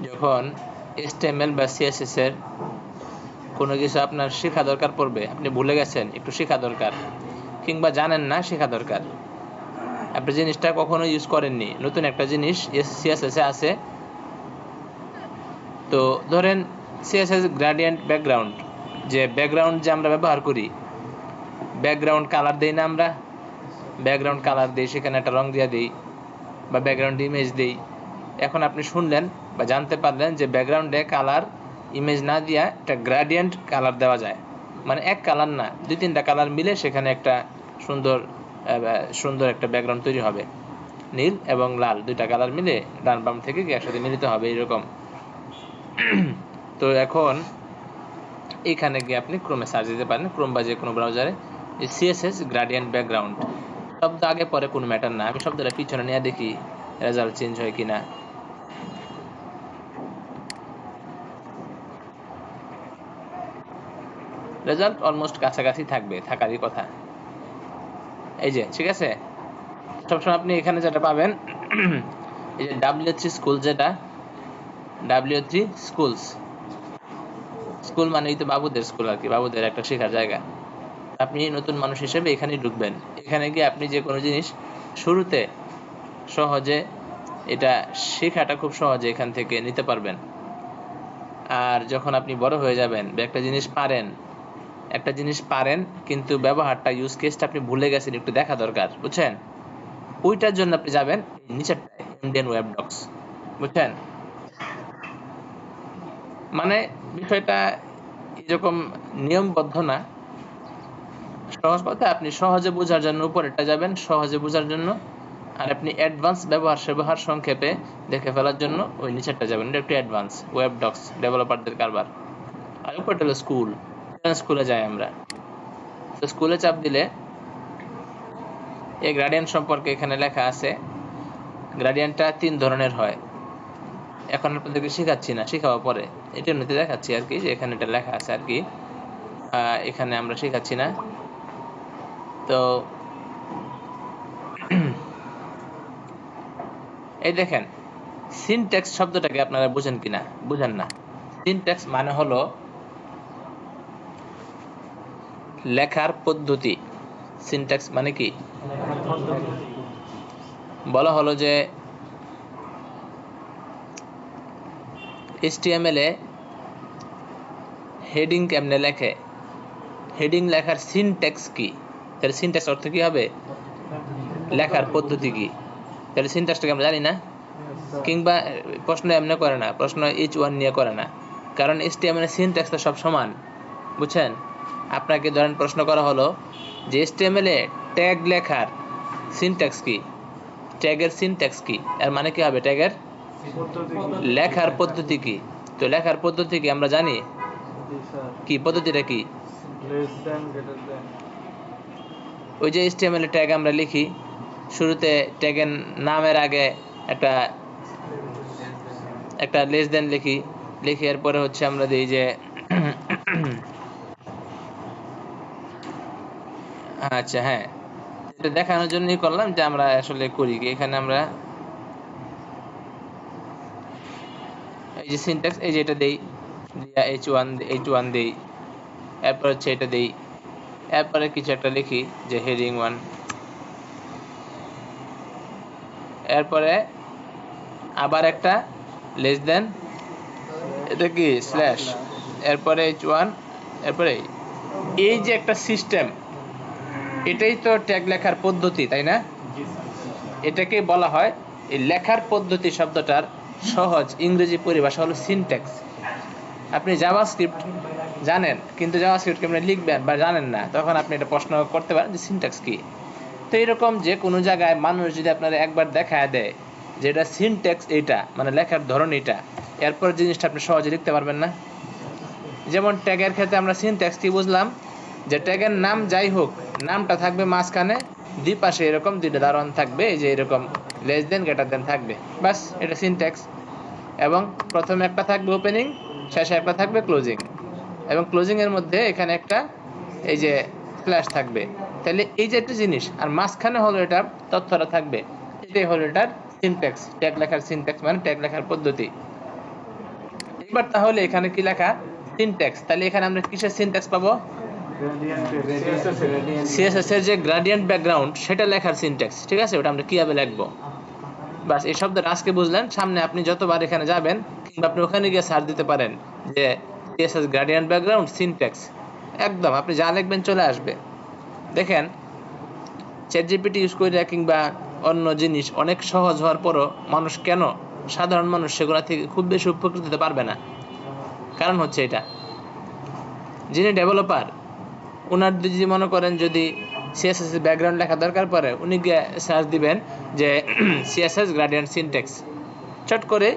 যখন HTML বা CSS এর কোনো কিছু আপনার শেখা দরকার পড়বে, আপনি ভুলে গেছেন, একটু শেখা দরকার, কিংবা জানেন না, শেখা দরকার, আপনি জিনিসটা কখনো ইউজ করেননি, নতুন একটা জিনিস CSS এ আছে। তো ধরেন CSS গ্রেডিয়েন্ট ব্যাকগ্রাউন্ড, যে ব্যাকগ্রাউন্ড যে আমরা ব্যবহার করি, ব্যাকগ্রাউন্ড কালার দেই না আমরা, ব্যাকগ্রাউন্ড কালার দিই, সেখানে একটা রং দিয়ে দিই বা ব্যাকগ্রাউন্ড ইমেজ দিই। এখন আপনি শুনলেন বা জানতে পারলেন যে ব্যাকগ্রাউন্ডে কালার ইমেজ না দিয়া একটা গ্রেডিয়েন্ট কালার দেওয়া যায়, মানে এক কালার না, 2-3টা কালার মিলে সেখানে একটা সুন্দর একটা ব্যাকগ্রাউন্ড তৈরি হবে। নীল এবং লাল 2টা কালার মিলে ডান বাম থেকে একসাথে মিলিত হবে এরকম। তো এখন এখানে গিয়ে আপনি ক্রোমে সার্চ দিতে পারেন, ক্রোম বা যে কোনো ব্রাউজারে, CSS গ্রেডিয়েন্ট ব্যাকগ্রাউন্ড। শব্দ আগে পরে কোনো ম্যাটার না, আমি শব্দটা পিছনে নিয়ে দেখি রেজাল্ট চেঞ্জ হয় কিনা। রেজাল্ট অলমোস্ট কাছাকাছি থাকবে, থাকারই কথা। এই যে ঠিক আছে, সবসময় আপনি এখানে যেটা পাবেন, এই যে W3 স্কুল, যেটা W3 স্কুলস, স্কুল মানেই তো বাবুদের স্কুল আর কি, বাবুদের একটা শেখার জায়গা। আপনি নতুন মানুষ হিসেবে এখানেই ঢুকবেন, এখানে গিয়ে আপনি যে কোনো জিনিস শুরুতে সহজে এটা শেখাটা খুব সহজে এখান থেকে নিতে পারবেন। আর যখন আপনি বড় হয়ে যাবেন, একটা জিনিস পারেন কিন্তু ব্যবহারটা, ইউজ কেসটা আপনি ভুলে গেছেন, একটু দেখা দরকার, বুঝছেন? ওইটার জন্য আপনি যাবেন নিচেরটায়, ইন্ডিয়ান ওয়েব ডক্স, বুঝছেন? মানে বিষয়টা এরকম নিয়মবদ্ধ না, সহজ কথা। আপনি সহজে বোঝার জন্য উপরেরটা যাবেন, সহজে বোঝার জন্য। আর আপনি অ্যাডভান্স ব্যবহার সংক্ষেপে দেখে ফেলার জন্য ওই নিচেরটা যাবেন, এটা একটু অ্যাডভান্স, ওয়েব ডক্স, ডেভেলপারদের কারবার। আর উপরটা হলো স্কুল, স্কুলে যাই আমরা। তো স্কুলে চাপ দিলে এই গ্রেডিয়েন্ট সম্পর্কে এখানে লেখা আছে। গ্রেডিয়েন্টটা 3 ধরনের হয়, এখন আপনাদেরকে শেখাচ্ছি না, শেখাবো পরে, এটা এমনিতে দেখাচ্ছি আর কি, যে এখানে এটা লেখা আছে আর কি, এখানে আমরা শেখাচ্ছি না। তো এই দেখেন, সিনট্যাক্স শব্দটাকে আপনারা বুঝেন কিনা, বুঝেন না। সিনট্যাক্স মানে হলো লেখার পদ্ধতি। সিনট্যাক্স মানে কি? বলা হলো যে HTML এ হেডিং কেমনে লেখে, হেডিং লেখার সিনট্যাক্স কি, তাহলে সিনট্যাক্স অর্থ কি হবে? লেখার পদ্ধতি কি। তাহলে সিনট্যাক্সটাকে আমরা জানি না, কিংবা প্রশ্ন এমনি করে না, প্রশ্ন H1 নিয়ে করে না, কারণ HTML এর সিনট্যাক্স তো সব সমান, বুঝছেন? আপনাকে ধরেন প্রশ্ন করা হলো যে HTML এ ট্যাগ লেখার সিনট্যাক্স কি, ট্যাগের সিনট্যাক্স কি, এর মানে কি হবে? ট্যাগের লেখার পদ্ধতি কি। তো লেখার পদ্ধতি কি আমরা জানি, কি পদ্ধতিটা কি? ওই যে HTML এ ট্যাগ আমরা লিখি, শুরুতে ট্যাগের নামের আগে একটা লেস দেন লিখি, লিখে এরপরে হচ্ছে আমরা দিই যে আচ্ছা হ্যাঁ, এটা দেখানোর জন্যই করলাম যে আমরা আসলে করি কি। এখানে আমরা এই যে সিনট্যাক্স, এই যে এটা দেই, H1 দেই, এরপর হচ্ছে এটা দেই, এরপরে কিছু একটা লিখি যে হেডিং 1, এরপরে আবার একটা লেস দেন, এটা কি স্ল্যাশ, এরপরে H1, এরপরে এই যে একটা সিস্টেম, এটাই তো ট্যাগ লেখার পদ্ধতি, তাই না? এটাকে বলা হয়, এই লেখার পদ্ধতি শব্দটার সহজ ইংরেজি পরিভাষা হলো সিনট্যাক্স। আপনি জাভাস্ক্রিপ্ট জানেন, কিন্তু জাভাস্ক্রিপ্ট কেমনে লিখবেন বা জানেন না, তখন আপনি এটা প্রশ্ন করতে পারেন যে সিনট্যাক্স কি। তো এরকম যে কোনো জায়গায় মানুষ যদি আপনার একবার দেখায় দেয় যে এটা সিনট্যাক্স, এইটা মানে লেখার ধরন এটা, এরপর জিনিসটা আপনি সহজে লিখতে পারবেন না। যেমন ট্যাগের ক্ষেত্রে আমরা সিনট্যাক্স কি বুঝলাম, যে ট্যাগের নাম যাই হোক, নামটা থাকবে মাঝখানে, দুই পাশে এরকম 2টা দারোয়ান থাকবে, এই যে এরকম লেস দেন গ্রেটার দেন থাকবে, বাস, এটা সিনট্যাক্স। এবং প্রথমে একটা থাকবে ওপেনিং, শেষে একটা থাকবে ক্লোজিং, এবং ক্লোজিং এর মধ্যে এখানে একটা এই যে স্ল্যাশ থাকবে। তাহলে এই যে একটা জিনিস, আর মাঝখানে হলো এটার তথ্যটা থাকবে, এটাই হলো এটার সিনট্যাক্স। ট্যাগ লেখার সিনট্যাক্স মানে ট্যাগ লেখার পদ্ধতি। এবার তাহলে এখানে কি লেখা সিনট্যাক্স, তাহলে এখানে আমরা কিসের সিনট্যাক্স পাবো? সিএসএস এর যে গ্রেডিয়েন্ট ব্যাকগ্রাউন্ড সেটা লেখার সিনট্যাক্স, ঠিক আছে? ওটা আমরা কিভাবে লিখবো, বাস এই শব্দটা আজকে বুঝলেন। সামনে আপনি যতবার এখানে যাবেন কিংবা আপনি ওখানে গিয়ে সার্চ দিতে পারেন যে সিএসএস গ্রেডিয়েন্ট ব্যাকগ্রাউন্ড সিনট্যাক্স, একদম আপনি যা লিখবেন চলে আসবে। দেখেন চ্যাটজিপিটি ইউজ করে কিংবা অন্য জিনিস অনেক সহজ হওয়ার পরও মানুষ কেন, সাধারণ মানুষ সেগুলো থেকে খুব বেশি উপকৃত হতে পারবে না? কারণ হচ্ছে এটা, যিনি ডেভেলপার ওনার যদি মনে করেন যদি সিএসএস এর ব্যাকগ্রাউন্ড লেখা দরকার পড়ে, উনি গিয়ে সার্চ দিবেন যে সিএসএস গ্রেডিয়েন্ট সিনট্যাক্স, চট করে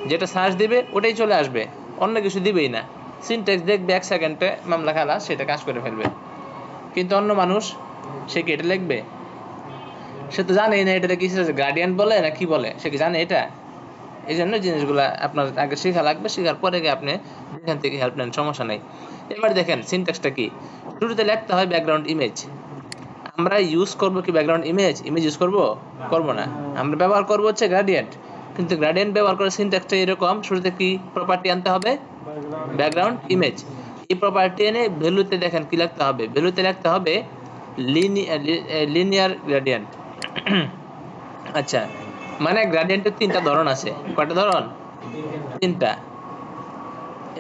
যেটা সার্চ দিবে ওটাই চলে আসবে, অন্য কিছু দিবেই না। সিনট্যাক্স দেখবে 1 সেকেন্ডে মামলা খালাস, সেটা কাজ করে ফেলবে। কিন্তু অন্য মানুষ সে কি এটা লিখবে? সে তো জানেই না এটা কি গ্রেডিয়েন্ট বলে না কি বলে, সে কি জানে এটা? এই জন্য জিনিসগুলা আপনার আগে শেখা লাগবে, শেখার পরে গিয়ে আপনি এখান থেকে হেল্প নেন, সমস্যা নেই। এবার দেখেন সিনট্যাক্সটা কি, শুরুতে লিখতে হয় ব্যাকগ্রাউন্ড ইমেজ। আমরা ইউজ করব কি ব্যাকগ্রাউন্ড ইমেজ? ইউজ করব না, আমরা ব্যবহার করব হচ্ছে গ্রেডিয়েন্ট। কিন্তু গ্রেডিয়েন্ট ব্যবহার করে সিনট্যাক্সটা এরকম, শুরুতে কি প্রপার্টি আনতে হবে? Background image. এই প্রপার্টি এনে ভ্যালুতে দেখেন কি লিখতে হবে, ভ্যালুতে লিখতে হবে লিনিয়ার গ্রেডিয়েন্ট। আচ্ছা, মানে গ্রেডিয়েন্টের 3টা ধরন আছে। কয়টা ধরন? 3টা।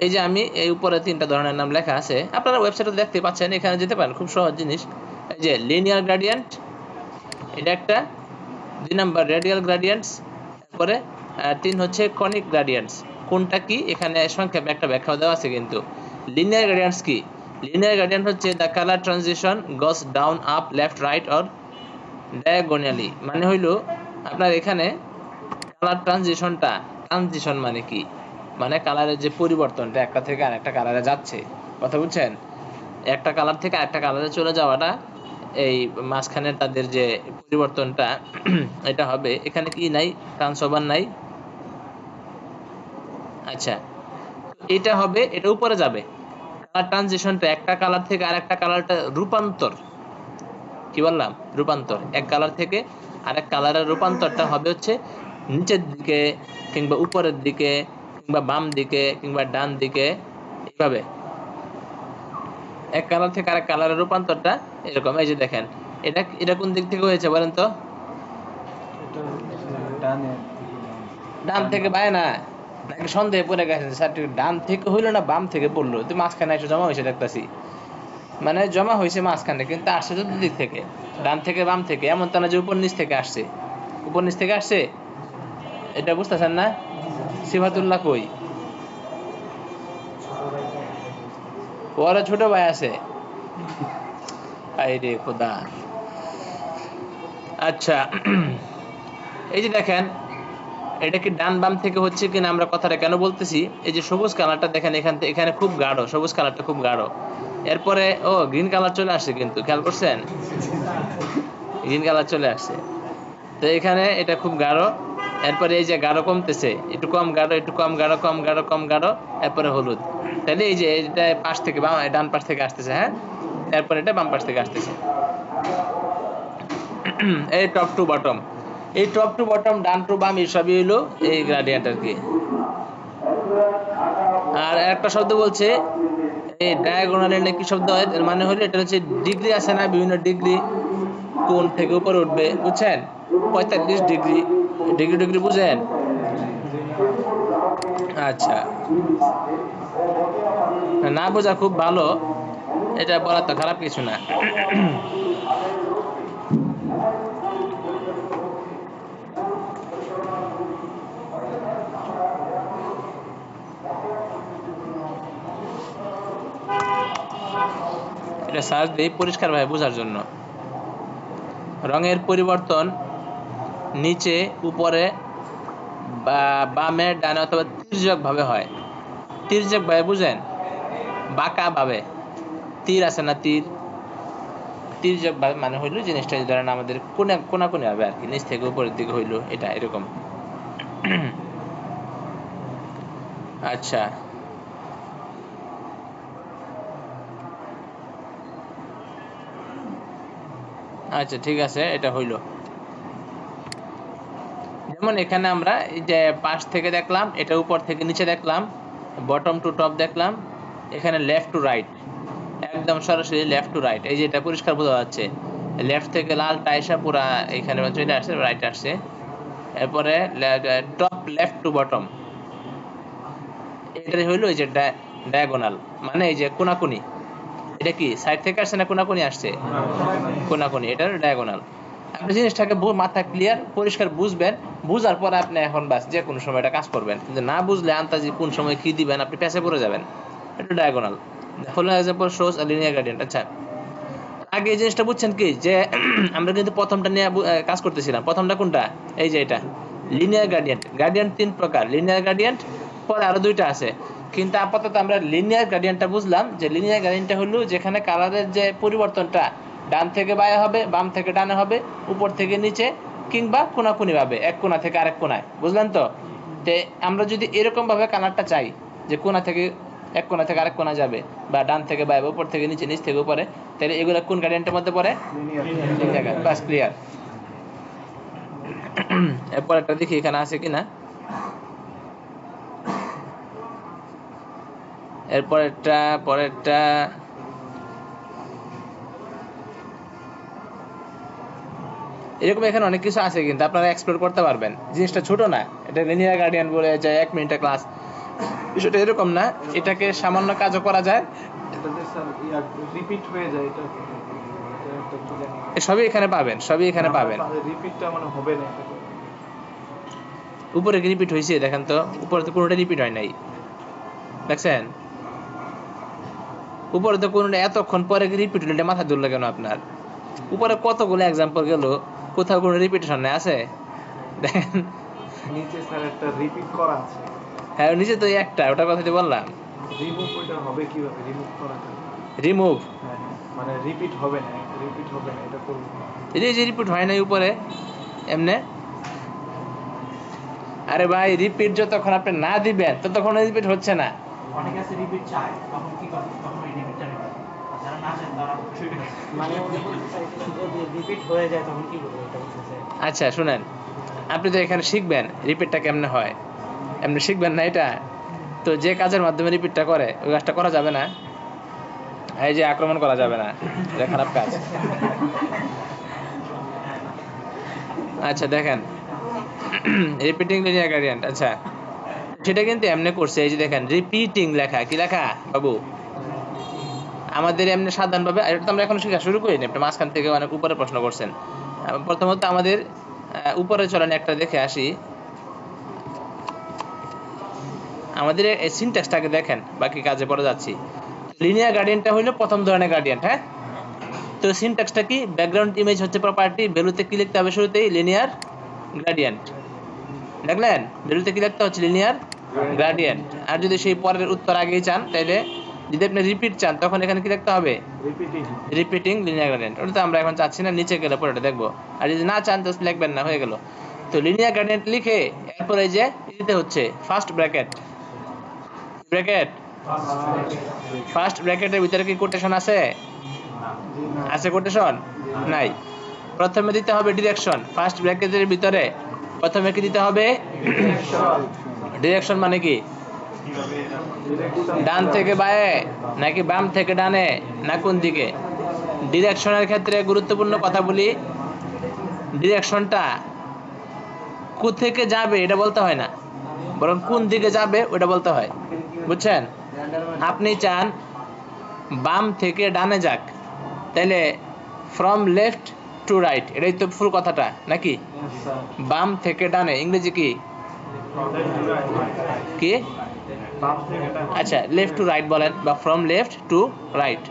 এই যে আমি এই উপরে 3টা ধরনের নাম লেখা আছে, আপনারা ওয়েবসাইটে দেখতে পাচ্ছেন, এখানে যেতে পারেন, খুব সহজ জিনিস। এই যে লিনিয়ার গ্রেডিয়েন্ট, এটা একটা। 2 নাম্বার রেডিয়াল গ্রেডিয়েন্টস, তারপরে 3 হচ্ছে কনিক গ্রেডিয়েন্টস। কোনটা কি এখানে সংক্ষেপে একটা ব্যাখ্যা দেওয়া আছে কিন্তু। লিনিয়ার গ্রেডিয়েন্টস কি? লিনিয়ার গ্রেডিয়েন্ট হচ্ছে the colour transition goes down up left right or diagonally. মানে হইলো আপনার এখানে কালার ট্রানজিশনটা, ট্রানজিশন মানে কি, মানে কালারের যে পরিবর্তনটা একটা থেকে আরেকটা কালারে যাচ্ছে, কথা বুঝছেন? একটা কালার থেকে আরেকটা কালারে চলে যাওয়াটা, এই মাঝখানে তাদের যে পরিবর্তনটা এটা হবে। এখানে কি নাই? ট্রান্সওভার নাই। আচ্ছা, এটা হবে, এটা উপরে যাবে। কালার ট্রানজিশনটা একটা কালার থেকে আরেকটা কালারটা রূপান্তর, কি বললাম? রূপান্তর। এক কালার থেকে আরেক কালারের রূপান্তরটা হবে হচ্ছে নিচের দিকে কিংবা উপরের দিকে কিংবা বাম দিকে কিংবা ডান দিকে, এইভাবে এক কালার থেকে আরেক কালারের রূপান্তরটা এরকম। এই যে দেখেন, এটা কোন দিক থেকে হয়েছে বলেন তো? ডান থেকে বায়ে না, নাকি সন্দেহে পড়ে গেছেন স্যার ডান থেকে হইলো না বাম থেকে পড়লো? তুই মাঝখানে এসে জমা হয়েছে দেখতেছি, মানে জমা হয়েছে মাঝখানে, কিন্তু আসছে তো দুদিক থেকে, ডান থেকে বাম থেকে, এমন তা না যে উপর নিচ থেকে আসছে। উপর নিচ থেকে আসছে, এটা বুঝতেছেন না? সিফাতুল্লাহ কই? ওরা ছোট ভাই আছে। আরে খোদা। আচ্ছা, এই যে দেখেন, এটা কি ডান বাম থেকে হচ্ছে কিনা আমরা কথাটা কেন বলতেছি? এই যে সবুজ কালারটা দেখেন, এখানে খুব গাঢ়, সবুজ কালারটা খুব গাঢ়। এরপরে ও গ্রিন কালার চলে আসছে, কিন্তু খেয়াল করছেন? গ্রিন কালার চলে আসছে। তো এখানে এটা খুব গাঢ়। এরপরে এই যে গাঢ় কমতেছে, একটু কম গাঢ়, একটু কম গাঢ়, কম গাঢ়, কম গাঢ়, এরপরে হলুদ। তাহলে এই যে এটা পাশ থেকে বাম, ডান পাশ থেকে আসতেছে, হ্যাঁ, এরপরে এটা বাম পাশ থেকে আসতেছে। এই টপ টু বটম, এই top to bottom, done to বাম, এই সবই হইলো এই গ্রেডিয়েন্ট আর কি। আর একটা শব্দ বলছে এই ডায়াগোনালি নাকি শব্দ হয়, এর মানে হলো এটা হচ্ছে ডিগ্রি আছে না, বিভিন্ন ডিগ্রি কোণ থেকে উপরে উঠবে, বুঝছেন? 45 ডিগ্রি, ডিগ্রি ডিগ্রি বুঝেন? আচ্ছা, না বোঝা খুব ভালো, এটা বলা তো খারাপ কিছু না। এটা সার্চ দিই পরিষ্কার ভাবে বোঝার জন্য। রঙের পরিবর্তন নিচে উপরে বা বামে ডানে অথবা তির্যক ভাবে হয়। তির্যক ভাবে বুঝেন? বাঁকা ভাবে, তীর আছে না, তীর, তির্যক ভাবে মানে হইলো জিনিসটা ধরেন আমাদের কোনাকুনি হবে আর কি, নিচ থেকে উপরের দিকে হইলো, এটা এরকম। আচ্ছা, আচ্ছা ঠিক আছে, এটা হইলো। যেমন এখানে আমরা এই যে পাশ থেকে দেখলাম, এটা উপর থেকে নিচে দেখলাম, বটম টু টপ দেখলাম, এখানে লেফট টু রাইট, একদম সরাসরি লেফট টু রাইট, এই যে এটা পরিষ্কার বোঝা যাচ্ছে, লেফট থেকে লালটা এসে পুরা এখানে চলে আসছে, রাইট আসছে। এরপরে টপ লেফট টু বটম, এটাই হইলো এই যে ডায়াগোনাল, মানে এই যে কোনাকুনি, এটা কি সাইড থেকে আসছে না কোনাকুনি আসছে? কোনাকুনি, এটা ডায়াগোনাল। আপনি জিনিসটাকে মাথা ক্লিয়ার পরিষ্কার বুঝবেন, বুঝার পর আপনি এখন বাস যে কোনো সময় এটা কাজ করবেন, কিন্তু না বুঝলে আন্তাজি কোন সময় কি দিবেন আপনি পেছে পড়ে যাবেন। এটা diagonal. Following example shows a linear gradient. আচ্ছা, আগে এই জিনিসটা বুঝছেন কি যে আমরা কিন্তু প্রথমটা নিয়ে কাজ করতেছিলাম। প্রথমটা কোনটা? এই যে এটা লিনিয়ার গ্রেডিয়েন্ট। গ্রেডিয়েন্ট তিন প্রকার, লিনিয়ার গ্রেডিয়েন্ট, পরে আরো দুইটা আছে, কিন্তু আপাতত আমরা লিনিয়ার গ্রেডিয়েন্টটা বুঝলাম। যে লিনিয়ার গ্রেডিয়েন্টটা হলো যেখানে কালারের যে পরিবর্তনটা ডান থেকে বামে হবে, বাম থেকে ডানে হবে, উপর থেকে নিচে, কিংবা কোনাকুনি ভাবে এক কোণা থেকে আরেক কোণায়। বুঝলেন তো? আমরা যদি এরকম ভাবে কালারটা চাই যে কোণা থেকে এক কোণা থেকে আরেক কোণা যাবে, বা ডান থেকে বাইরে, উপর থেকে নিচে, নিচ থেকে উপরে, তাহলে এগুলো কোন গ্রেডিয়েন্টের মধ্যে পড়ে? লিনিয়ার। বাস ক্লিয়ার। এরপর একটা দেখি এখানে আছে কিনা। এরপরেরটা পরেরটা এরকম এখানে অনেক কিছু আছে, কিন্তু আপনারা এক্সপ্লোর করতে পারবেন। জিনিসটা ছোট না, এটা লিনিয়ার গ্রেডিয়েন্ট বলে যে 1 মিনিটের ক্লাস, বিষয়টা এরকম না। এটাকে সামান্য কাজও করা যায়, রিপিট হয়ে যায়, এটা সবই এখানে পাবেন, সবই এখানে পাবেন। রিপিটটা মানে হবে না। উপরে কি রিপিট হয়েছে? দেখেন তো, উপরে তো কোনোটা রিপিট হয় নাই, দেখছেন? উপরে তো কোনোটা এতক্ষণ পরে রিপিট হলে মাথা ধরলো কেন আপনার? উপরে কতগুলো এক্সাম্পল গেল, কোথাও কোনো রিপিটেশন নাই, আছে? দেখেন নিচে স্যার একটা রিপিট করা আছে। হ্যাঁ, নিচে তো একটা, ওটার কথা বললাম। রিমুভ ওইটা হবে কিভাবে? রিমুভ করাটা রিমুভ মানে রিপিট হবে না, রিপিট হবে না, এটা করব। এই যে রিপিট হয় নাই উপরে এমনে। আরে ভাই, রিপিট যতক্ষণ আপনি না দিবেন ততক্ষণ রিপিট হচ্ছে না। অনেকে আছে রিপিট চায়, তখন কি করে? তখন এই রিপিটটা নেবে, আর যারা না চায় তারা ছুটে গেছে। মানে যদি রিপিট হয়ে যায় তখন কি করবে এটা বলতেছে। আচ্ছা শুনেন, আপনি তো এখানে শিখবেন রিপিটটা কেমনে হয়, এমনি শিখবেন না এটা তো। যে কাজের মাধ্যমে রিপিটটা করে ওই কাজটা করা যাবে না, এই যে আক্রমণ করা যাবে না, এটা খারাপ কাজ। আচ্ছা দেখেন, রিপিটিং লিনিয়ার গ্রেডিয়েন্ট, আচ্ছা সেটা কিন্তু এমনি করছে। এই যে দেখেন রিপিটিং লেখা, কি লেখা বাবু? আমাদের এমনি সাধারণভাবে, এটা তো আমরা এখন শেখা শুরু করিনি, আপনি মাঝখান থেকে অনেক উপরে প্রশ্ন করছেন। প্রথমত আমাদের উপরে চলেন একটা দেখে আসি। আমাদের এই সিনট্যাক্সটাকে দেখেন, বাকি কাজে পড়ে যাচ্ছি। লিনিয়ার গ্রেডিয়েন্টটা হলো প্রথম ধরনের গ্রেডিয়েন্ট, হ্যাঁ? তো সিনট্যাক্সটা কি? ব্যাকগ্রাউন্ড ইমেজ হচ্ছে প্রপার্টি, ভ্যালুতে কি লিখতে হবে? শুরুতেই লিনিয়ার গ্রেডিয়েন্ট। দেখলেন, ভ্যালুতে কি লিখতে হচ্ছে? Linear gradient. আর যদি সেই পরের উত্তর আগেই চান, তাহলে যদি আপনি রিপিট চান তখন এখানে কি লিখতে হবে? Repeating linear gradient. ওটা তো আমরা এখন চাচ্ছি না, নিচে গেলে পরে ওটা দেখবো। আর যদি না চান তো লিখবেন না, হয়ে গেল। তো লিনিয়ার গ্রেডিয়েন্ট লিখে এরপরে যে দিতে হচ্ছে ফার্স্ট ব্র্যাকেট, ব্র্যাকেট, ফার্স্ট ব্র্যাকেটের ভিতরে কি কোটেশন আছে? আছে কোটেশন? নাই। প্রথমে দিতে হবে ডিরেকশন, ফার্স্ট ব্র্যাকেটের ভিতরে প্রথমে কি দিতে হবে? ডিরেকশন মানে কি? ডান থেকে বামে নাকি বাম থেকে ডানে, না কোন দিকে? ডিরেকশনের ক্ষেত্রে গুরুত্বপূর্ণ কথা বলি, ডিরেকশনটা কোথেকে যাবে এটা বলতে হয় না, বরং কোন দিকে যাবে ওটা বলতে হয়। বুঝছেন? আপনি চান বাম থেকে ডানে যাক, তাহলে ফ্রম লেফট টু রাইট, এটাই তো ফুল কথাটা নাকি? বাম থেকে ডানে ইংরেজি কি? কি? আচ্ছা, লেফট টু রাইট বলেন, বা ফ্রম লেফট টু রাইট।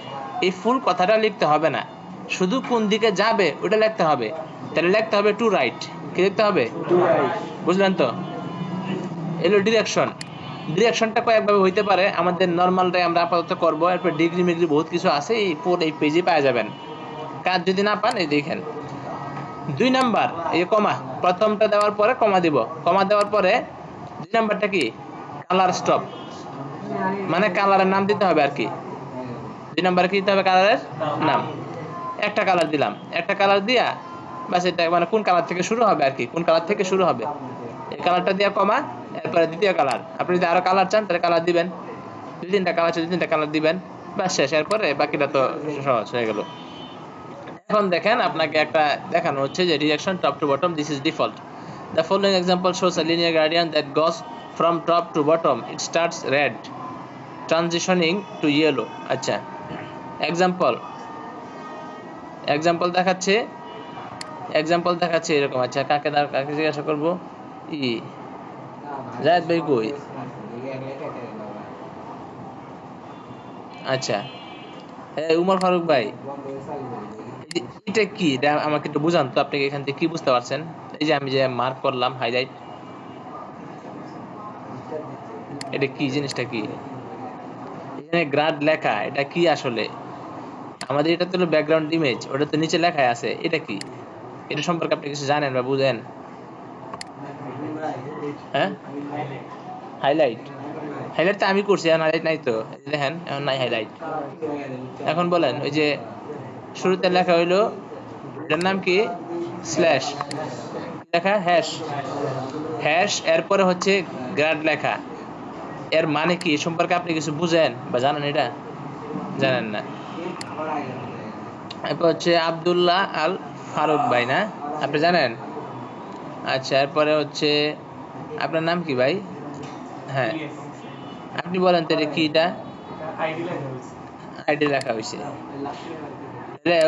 এই ফুল কথাটা লিখতে হবে না, শুধু কোন দিকে যাবে ওটা লিখতে হবে। তাহলে লিখতে হবে টু রাইট। কি লিখতে হবে? To write. বুঝলেন তো? এলো ডিরেকশন। ডিরেকশনটা কয়েকভাবে হইতে পারে, আমাদের নর্মালটাই আমরা আপাতত করব। এরপর ডিগ্রি মিগ্রি বহুত কিছু আছে, এই পেজে পাওয়া যাবেন। কাজ যদি না পান এই দেখেন 2 নাম্বার, এই কমা, প্রথমটা দেওয়ার পরে কমা দিব, কমা দেওয়ার পরে 2 নাম্বারটা কি? কালার স্টপ, মানে কালারের নাম দিতে হবে আর কি। 2 নাম্বার কি দিতে হবে? কালারের নাম। একটা কালার দিলাম, একটা কালার দিয়া বাস, এটা মানে কোন কালার থেকে শুরু হবে আর কি, কোন কালার থেকে শুরু হবে এই কালারটা দিয়া কমা, এরপরে দ্বিতীয় কালার, আপনি যদি আরো কালার চান তাহলে কালার দিবেন, দুই তিনটা কালার আছে দুই তিনটা কালার দিবেন, বাস শেষ। এরপরে বাকিটা তো সহজ হয়ে গেল। এখন দেখেন আপনাকে একটা দেখানো হচ্ছে যে direction top to bottom, this is default. The following example shows a linear gradient that goes from top to bottom, it starts red transitioning to yellow. আচ্ছা, এক্সাম্পল দেখাচ্ছে, এরকম। আচ্ছা, কাকে জিজ্ঞাসা করবো? জায়েদ ভাই কই? আচ্ছা, উমর ফারুক ভাই, এটা কি? এটা আমাকে একটু বুঝান তো, আপনি এখান থেকে কি বুঝতে পারছেন? এই যে আমি যে মার্ক করলাম হাইলাইট, এটা কি? জিনিসটা কি? এখানে গ্রাড লেখা, এটা কি আসলে? আমাদের এটা তো ব্যাকগ্রাউন্ড ইমেজ, ওটা তো নিচে লেখাই আছে, এটা কি? এটা সম্পর্কে আপনি কিছু জানেন বা বুঝেন? হ্যাঁ, হাইলাইট তো আমি করছি, এখন হাইলাইট নাই তো, দেখেন এখন নাই হাইলাইট। এখন বলেন, ওই যে শুরুতে লেখা হইলো, এটার নাম কি? স্ল্যাশ লেখা, হ্যাশ, এরপরে হচ্ছে গ্রাড লেখা, এর মানে কি? এ সম্পর্কে আপনি কিছু বুঝেন বা জানেন? এটা জানেন না। এরপর হচ্ছে আব্দুল্লাহ আল ফারুক ভাই, না? আপনি জানেন? আচ্ছা, এরপরে হচ্ছে আপনার নাম কি ভাই? হ্যাঁ, আপনি বলেন তো এটা কি? এটা আইডি লেখা হয়েছে।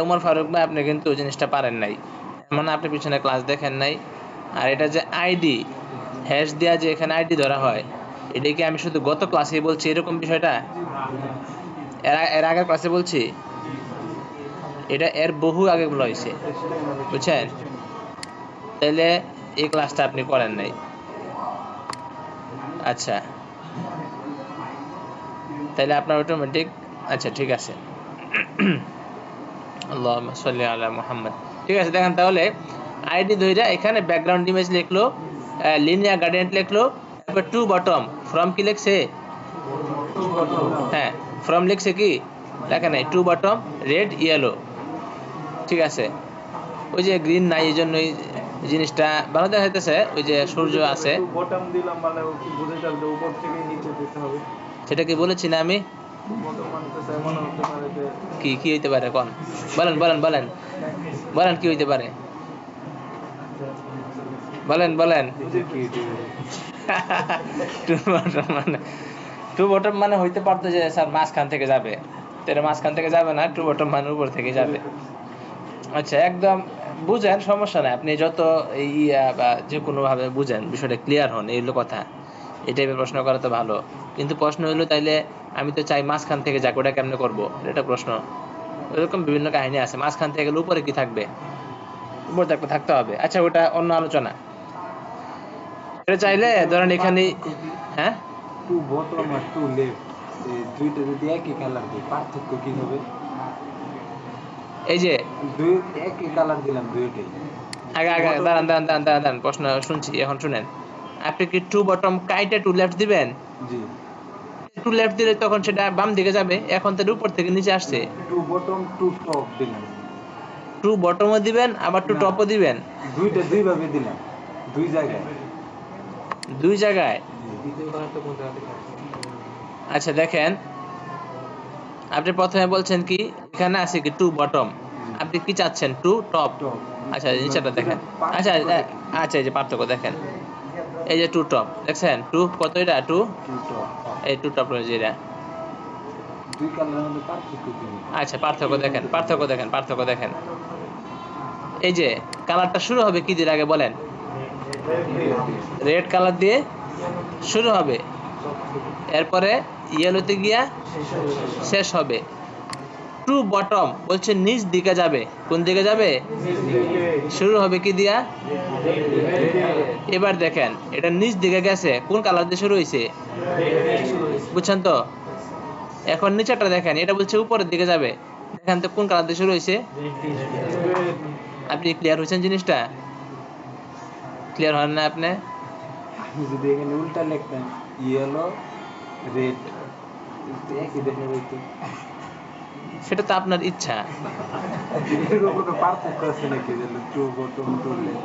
উমর ফারুক ভাই, আপনি কিন্তু ওই জিনিসটা পারেন নাই, মানে আপনি পিছনে ক্লাস দেখেন নাই। আর এটা যে আইডি হ্যাশ দেওয়া, যে এখানে আইডি ধরা হয়, এটা কি আমি শুধু গত ক্লাসে বলছি এরকম বিষয়টা? এর আগের ক্লাসে বলছি? এটা এর বহু আগে বলা হয়েছে, বুঝছেন? তাহলে এই ক্লাসটা আপনি করেন নাই। আচ্ছা, তাহলে আপনার অটোমেটিক, আচ্ছা ঠিক আছে। আল্লাহুম্মা সাল্লি আলা মুহাম্মদ। ঠিক আছে, দেখেন তাহলে আইডি ধইরা এখানে ব্যাকগ্রাউন্ড ইমেজ লিখলো, লিনিয়ার গ্রেডিয়েন্ট লিখলো, তারপর টু বটম, ফ্রম কি লিখছে? হ্যাঁ, ফ্রম লিখছে কি? লেখা নাই, টু বটম রেড ইয়েলো। ঠিক আছে, ওই যে গ্রিন নাই, এই জন্যই জিনিসটা ভালো দেখা যাইতেছে। ওই যে সূর্য আছে, বটম দিলাম মানে কি বুঝে যাবে উপর থেকে নিচে দিতে হবে? সেটা কি বলেছি না আমি? বটম মানে তো এমন হতে পারে যে কি হইতে পারে কোন? বলেন কি হইতে পারে? বলেন। টু বটম মানে হইতে পারতো যে স্যার মাঝখান থেকে যাবে, তাহলে মাঝখান থেকে যাবে না, টু বটম মানে উপর থেকে যাবে। আচ্ছা, একদম বুঝেন, সমস্যা নাই, আপনি যত ইয়া বা যে কোনো ভাবে বুঝেন, বিষয়টা ক্লিয়ার হন, এই হলো কথা। এই টাইপের প্রশ্ন করা তো ভালো, কিন্তু প্রশ্ন হইলো তাইলে আমি তো চাই মাঝখান থেকে যাক, ওটা কেমনে করবো? এটা প্রশ্ন। এরকম বিভিন্ন কাহিনী আছে, মাঝখান থেকে গেলে উপরে কি থাকবে? উপরে থাকতে হবে। আচ্ছা, ওটা অন্য আলোচনা। এটা চাইলে ধরেন এখানে, হ্যাঁ, টু বটম আর টু লেফট, এই দুইটা যদি একই কালার দিই পার্থক্য কি হবে? এই যে দুই একই কালার দিলাম দুইটাই। আগে দাঁড়ান, প্রশ্ন শুনছি, এখন শুনেন। আপনি কি টু বটম কাইটে টু লেফট দিবেন? জি। টু লেফট দিলে তখন সেটা বাম দিকে যাবে, এখন তো উপর থেকে নিচে আসছে। টু বটম টু টপ দিলাম। টু বটমও দিবেন আবার টু টপও দিবেন? দুইটা দুই ভাবে দিলাম, দুই জায়গায়। আচ্ছা দেখেন, আপনি প্রথমে বলছেন কি এখানে আছে কি টু বটম, আপনি কি চাচ্ছেন? To top. আচ্ছা, নিচেটা দেখেন। আচ্ছা, এই যে পার্থক্য দেখেন, এই যে টু টপ দেখছেন, টু কত? এটা টু, এই টু টপ রয়েছে এটা। দুই কালারের মধ্যে পার্থক্য কি? আচ্ছা, পার্থক্য দেখেন। এই যে কালারটা শুরু হবে কি দিয়ে আগে বলেন? রেড কালার দিয়ে শুরু হবে, এরপরে ইয়েলোতে গিয়া শেষ হবে। টু বটম বলছে নিচ দিকে যাবে, কোন দিকে যাবে? শুরু হবে কি দিয়া? এবার দেখেন এটা নিচ দিকে গেছে, কোন কালার দিয়ে শুরু হয়েছে? বুঝছেন তো? এখন নিচেটা দেখেন, এটা বলছে উপরের দিকে যাবে, দেখেন তো কোন কালার দিয়ে শুরু হয়েছে? আপনি ক্লিয়ার হয়েছেন জিনিসটা? ক্লিয়ার হন না আপনি? আমি যদি এখানে উল্টা লিখতাম ইয়েলো রেড, একই দেখে হইতো। সেটা তো আপনার ইচ্ছা। এরকম কোনো পার্থক্য আছে নাকি টু বটম টু লেফট?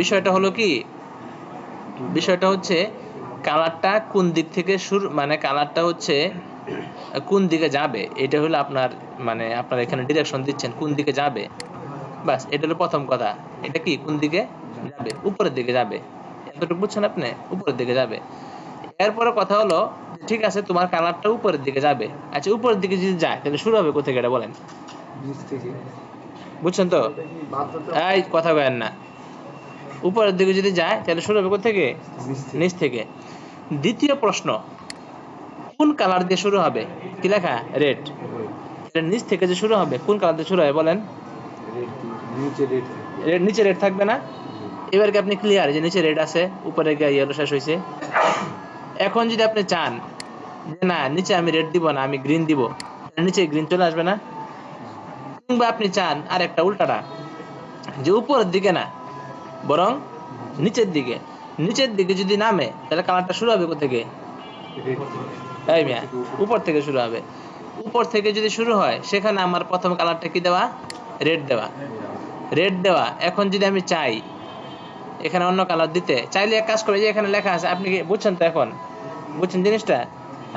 বিষয়টা হলো কি, বিষয়টা হচ্ছে কালারটা কোন দিক থেকে শুরু, মানে কালারটা হচ্ছে কোন দিকে যাবে, এটা হলো আপনার, মানে আপনার এখানে ডিরেকশন দিচ্ছেন কোন দিকে যাবে, বাস এটা হলো প্রথম কথা। এটা কি কোন দিকে যাবে? উপরের দিকে যাবে। এতটুকু বুঝছেন আপনি? উপরের দিকে যাবে। এরপরে কথা হলো ঠিক আছে তোমার কালারটা উপরের দিকে যাবে। আচ্ছা উপরের দিকে যদি যায় তাহলে শুরু হবে কোথা থেকে এটা বলেন? নিচ থেকে। বুঝছেন তো? এই কথা বলেন না। উপরের দিকে যদি যায় তাহলে শুরু হবে কোথা থেকে? নিচ থেকে। দ্বিতীয় প্রশ্ন, কোন কালার দিয়ে শুরু হবে? কি লেখা? রেড। এটা নিচ থেকে যে শুরু হবে কোন কালার দিয়ে শুরু হবে বলেন? রেড নিচে রেড। রেড নিচে রেড থাকবে না? এবার কি আপনি ক্লিয়ার যে নিচে রেড আছে উপরে গিয়ে ইয়েলো শেষ হয়েছে? এখন যদি আপনি চান যে না নিচে আমি রেড দিব না আমি গ্রিন দিব, নিচে গ্রিন চলে আসবে না? কিংবা আপনি চান আর একটা উল্টাটা, যে উপরের দিকে না বরং নিচের দিকে, নিচের দিকে যদি নামে তাহলে কালারটা শুরু হবে কোথা থেকে? এই মিয়া উপর থেকে শুরু হবে। উপর থেকে যদি শুরু হয় সেখানে আমার প্রথম কালারটা কি দেওয়া? রেড দেওয়া। রেড দেওয়া। এখন যদি আমি চাই এখানে অন্য কালার দিতে, চাইলে এক কাজ করে যে এখানে লেখা আছে, আপনি কি বুঝছেন তো? এখন বুঝছেন জিনিসটা?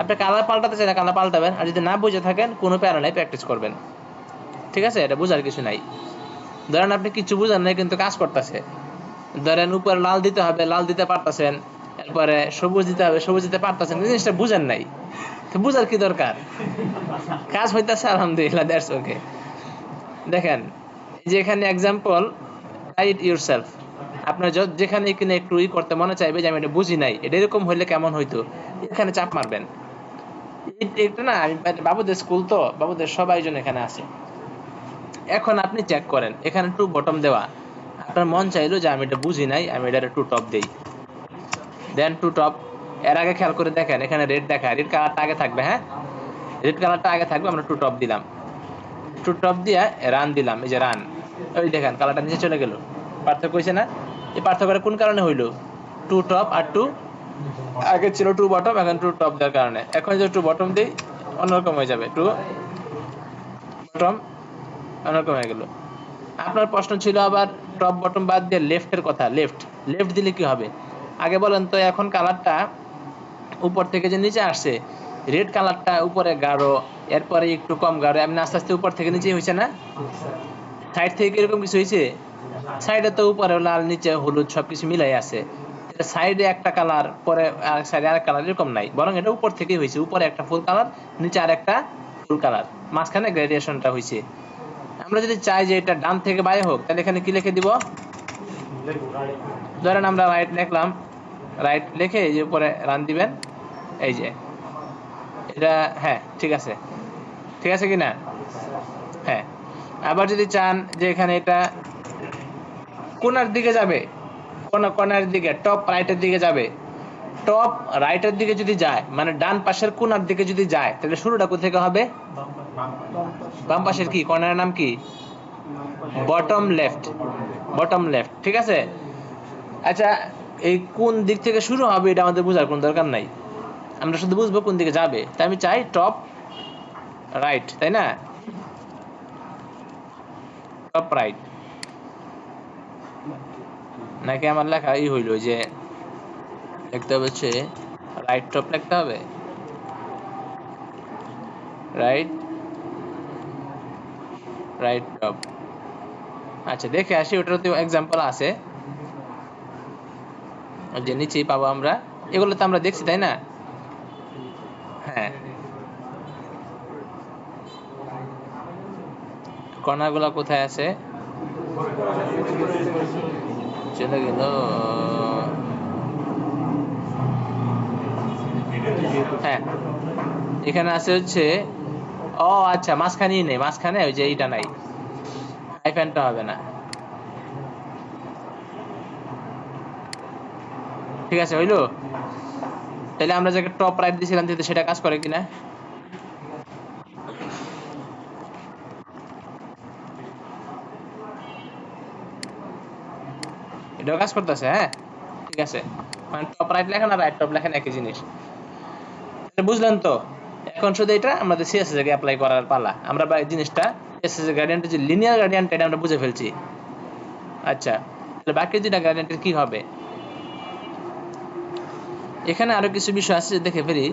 আপনি কালার পাল্টাতে চাইলে কালার পাল্টাবেন, আর যদি না বুঝে থাকেন কোনো প্যারা নাই, প্র্যাকটিস করবেন। ঠিক আছে? এটা বুঝার কিছু নাই। ধরেন আপনি কিছু বুঝেন নাই কিন্তু কাজ করতেছে, ধরেন উপরে লাল দিতে হবে লাল দিতে পারতেছেন, এরপরে সবুজ দিতে হবে সবুজ দিতে পারতেছেন, জিনিসটা বুঝেন নাই, তো বুঝার কি দরকার? কাজ হইতেছে আলহামদুলিল্লাহ, দ্যাটস ওকে। দেখেন যে এখানে এক্সাম্পল, রাইট ইউরসেলফ। আপনার যেখানে কিনে একটু করতে মনে চাইবে যে আমি এটা বুঝি নাই, এটা এরকম হইলে কেমন হইতো, এখানে চাপ মারবেন। এটা না আমি বাবুদের স্কুল তো, বাবুদের সবাই জন এখানে আছে। এখন আপনি চেক করেন এখানে টু বটম দেওয়া, আপনার মন চাইলো যে আমি এটা বুঝি নাই আমি এটা টু টপ দেই, দেন টু টপ। এর আগে খেয়াল করে দেখেন এখানে রেড দেখায়, রেড কালারটা আগে থাকবে, হ্যাঁ রেড কালারটা আগে থাকবে, আমরা টু টপ দিলাম, টু টপ দিয়ে রান দিলাম, এই যে রান, ওই দেখেন কালারটা নিচে চলে গেল। পার্থক্য হয়েছে না? এই পার্থক্যটা কোন কারণে হইলো? টু টপ আর টু, আগে ছিল টু বটম এখন টু টপ দেওয়ার কারণে। এখন যে টু বটম দিই অন্যরকম হয়ে যাবে, টু বটম অন্যরকম হয়ে গেল। আপনার প্রশ্ন ছিল আবার টপ বটম বাদ দিয়ে লেফটের কথা, লেফট, লেফট দিলে কি হবে? আগে বলেন তো, এখন কালারটা উপর থেকে যে নিচে আসছে, রেড কালারটা উপরে গাঢ়, এরপরে একটু কম গাঢ়, এমনি আস্তে আস্তে উপর থেকে নিচে হয়েছে না? সাইড থেকে এরকম কিছু হয়েছে? সাইডে তো উপরে লাল নিচে হলুদ সবকিছু মিলাই আছে, সাইডে একটা কালার পরে আর সাইডে আরেক কালার এরকম নাই, বরং এটা উপর থেকেই হয়েছে, উপরে একটা ফুল কালার নিচে আর একটা ফুল কালার, মাঝখানে গ্রেডিয়েশনটা হয়েছে। আমরা যদি চাই যে এটা ডান থেকে বায়ে হোক তাহলে এখানে কি লিখে দিব? ধরেন আমরা রাইট লিখলাম, রাইট লিখে এই যে উপরে রান দিবেন, এই যে এটা, হ্যাঁ ঠিক আছে, ঠিক আছে কিনা? হ্যাঁ। আবার যদি চান যে এখানে এটা কোণার দিকে যাবে, কোণার দিকে টপ রাইটের দিকে যাবে, টপ রাইটের দিকে যদি যায় মানে ডান পাশের কোণার দিকে যদি যায় তাহলে শুরুটা কোথা থেকে হবে? বাম পাশের কি কর্নারের নাম কি? বটম লেফট, বটম লেফট, ঠিক আছে। আচ্ছা এই কোন দিক থেকে শুরু হবে এটা আমাদের বোঝার কোনো দরকার নাই, আমরা শুধু বুঝবো কোন দিকে যাবে। তাই আমি চাই টপ রাইট, তাই না? টপ রাইট, নাকি আমার লেখা এই হইল যে লিখতে হবে হচ্ছে রাইট টপ লিখতে হবে, রাইট রাইট টপ। আচ্ছা দেখে আসি, ওটার তো এক্সাম্পল আছে যে নিচেই পাবো আমরা, এগুলো তো আমরা দেখছি তাই না? হ্যাঁ কর্নার গুলা কোথায় আছে? চলে গেল, হ্যাঁ এখানে আছে হচ্ছে, ও আচ্ছা মাঝখানেই নেই, মাঝখানে ওই যে এইটা নাই, হাইফেনটা হবে না, ঠিক আছে হইলো। তাহলে আমরা যে টপ রাইট দিয়েছিলাম সেটা কাজ করে কিনা? এটাও কাজ করতেছে, হ্যাঁ ঠিক আছে, মানে টপ রাইট লেখেন আর রাইট টপ লেখেন একই জিনিস, বুঝলেন তো? এখন শুধু এটা আমাদের সিএসএস এর অ্যাপ্লাই করার পালা, আমরা জিনিসটা সিএসএস এর গ্রেডিয়েন্টের যে লিনিয়ার গ্রেডিয়েন্ট এটা আমরা বুঝে ফেলছি। আচ্ছা তাহলে বাকি দুইটা গ্রেডিয়েন্টের কি হবে? এখানে আরো কিছু বিষয় আছে দেখে ফেলি।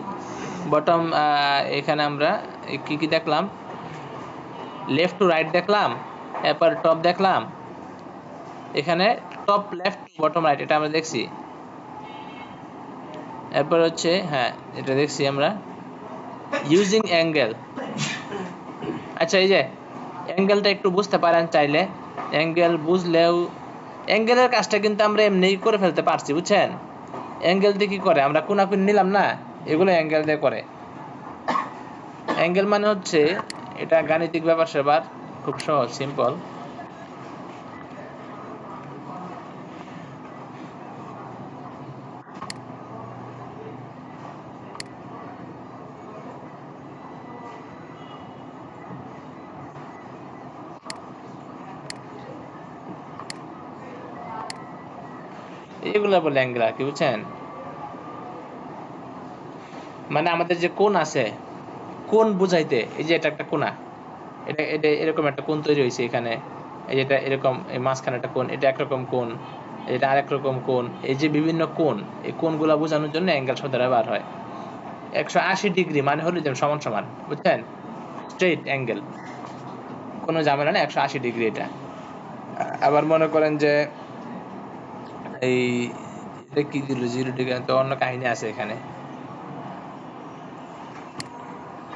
বটম এখানে আমরা কি কি দেখলাম, লেফট টু রাইট দেখলাম, এরপর টপ দেখলাম, এখানে টপ লেফট বটম রাইট এটা আমরা দেখছি। এরপর হচ্ছে হ্যাঁ এটা দেখছি আমরা ইউজিং অ্যাঙ্গেল। আচ্ছা এই যে অ্যাঙ্গেলটা একটু বুঝতে পারেন চাইলে, অ্যাঙ্গেল বুঝলেও অ্যাঙ্গেলের কাজটা কিন্তু আমরা এমনিই করে ফেলতে পারছি বুঝছেন। অ্যাঙ্গেল দিয়ে কি করে, আমরা কোনাকুনি নিলাম না, এগুলো অ্যাঙ্গেল দিয়ে করে। অ্যাঙ্গেল মানে হচ্ছে এটা গাণিতিক ব্যাপার সেবার, খুব সহজ সিম্পল। এগুলা বলে অ্যাঙ্গেল আর কি বুঝছেন। মানে আমাদের যে কোণ আছে, কোণ বুঝাইতে এই যে এটা একটা কোণা, এটা এটা এরকম একটা কোণ তৈরি হয়েছে এখানে, এই যেটা এরকম এই মাঝখানে একটা কোণ, এটা একরকম কোণ, এটা আরেক রকম কোণ, এই যে বিভিন্ন কোণ, এই কোণগুলা বোঝানোর জন্য অ্যাঙ্গেল শব্দটা ব্যবহার হয়। 180 ডিগ্রি মানে হলো যে সমান সমান বুঝছেন, স্ট্রেট অ্যাঙ্গেল, কোনো ঝামেলা না, 180 ডিগ্রি এটা। আবার মনে করেন যে এই এটা কি দিল 0 ডিগ্রি, তো অন্য কাহিনী আছে এখানে।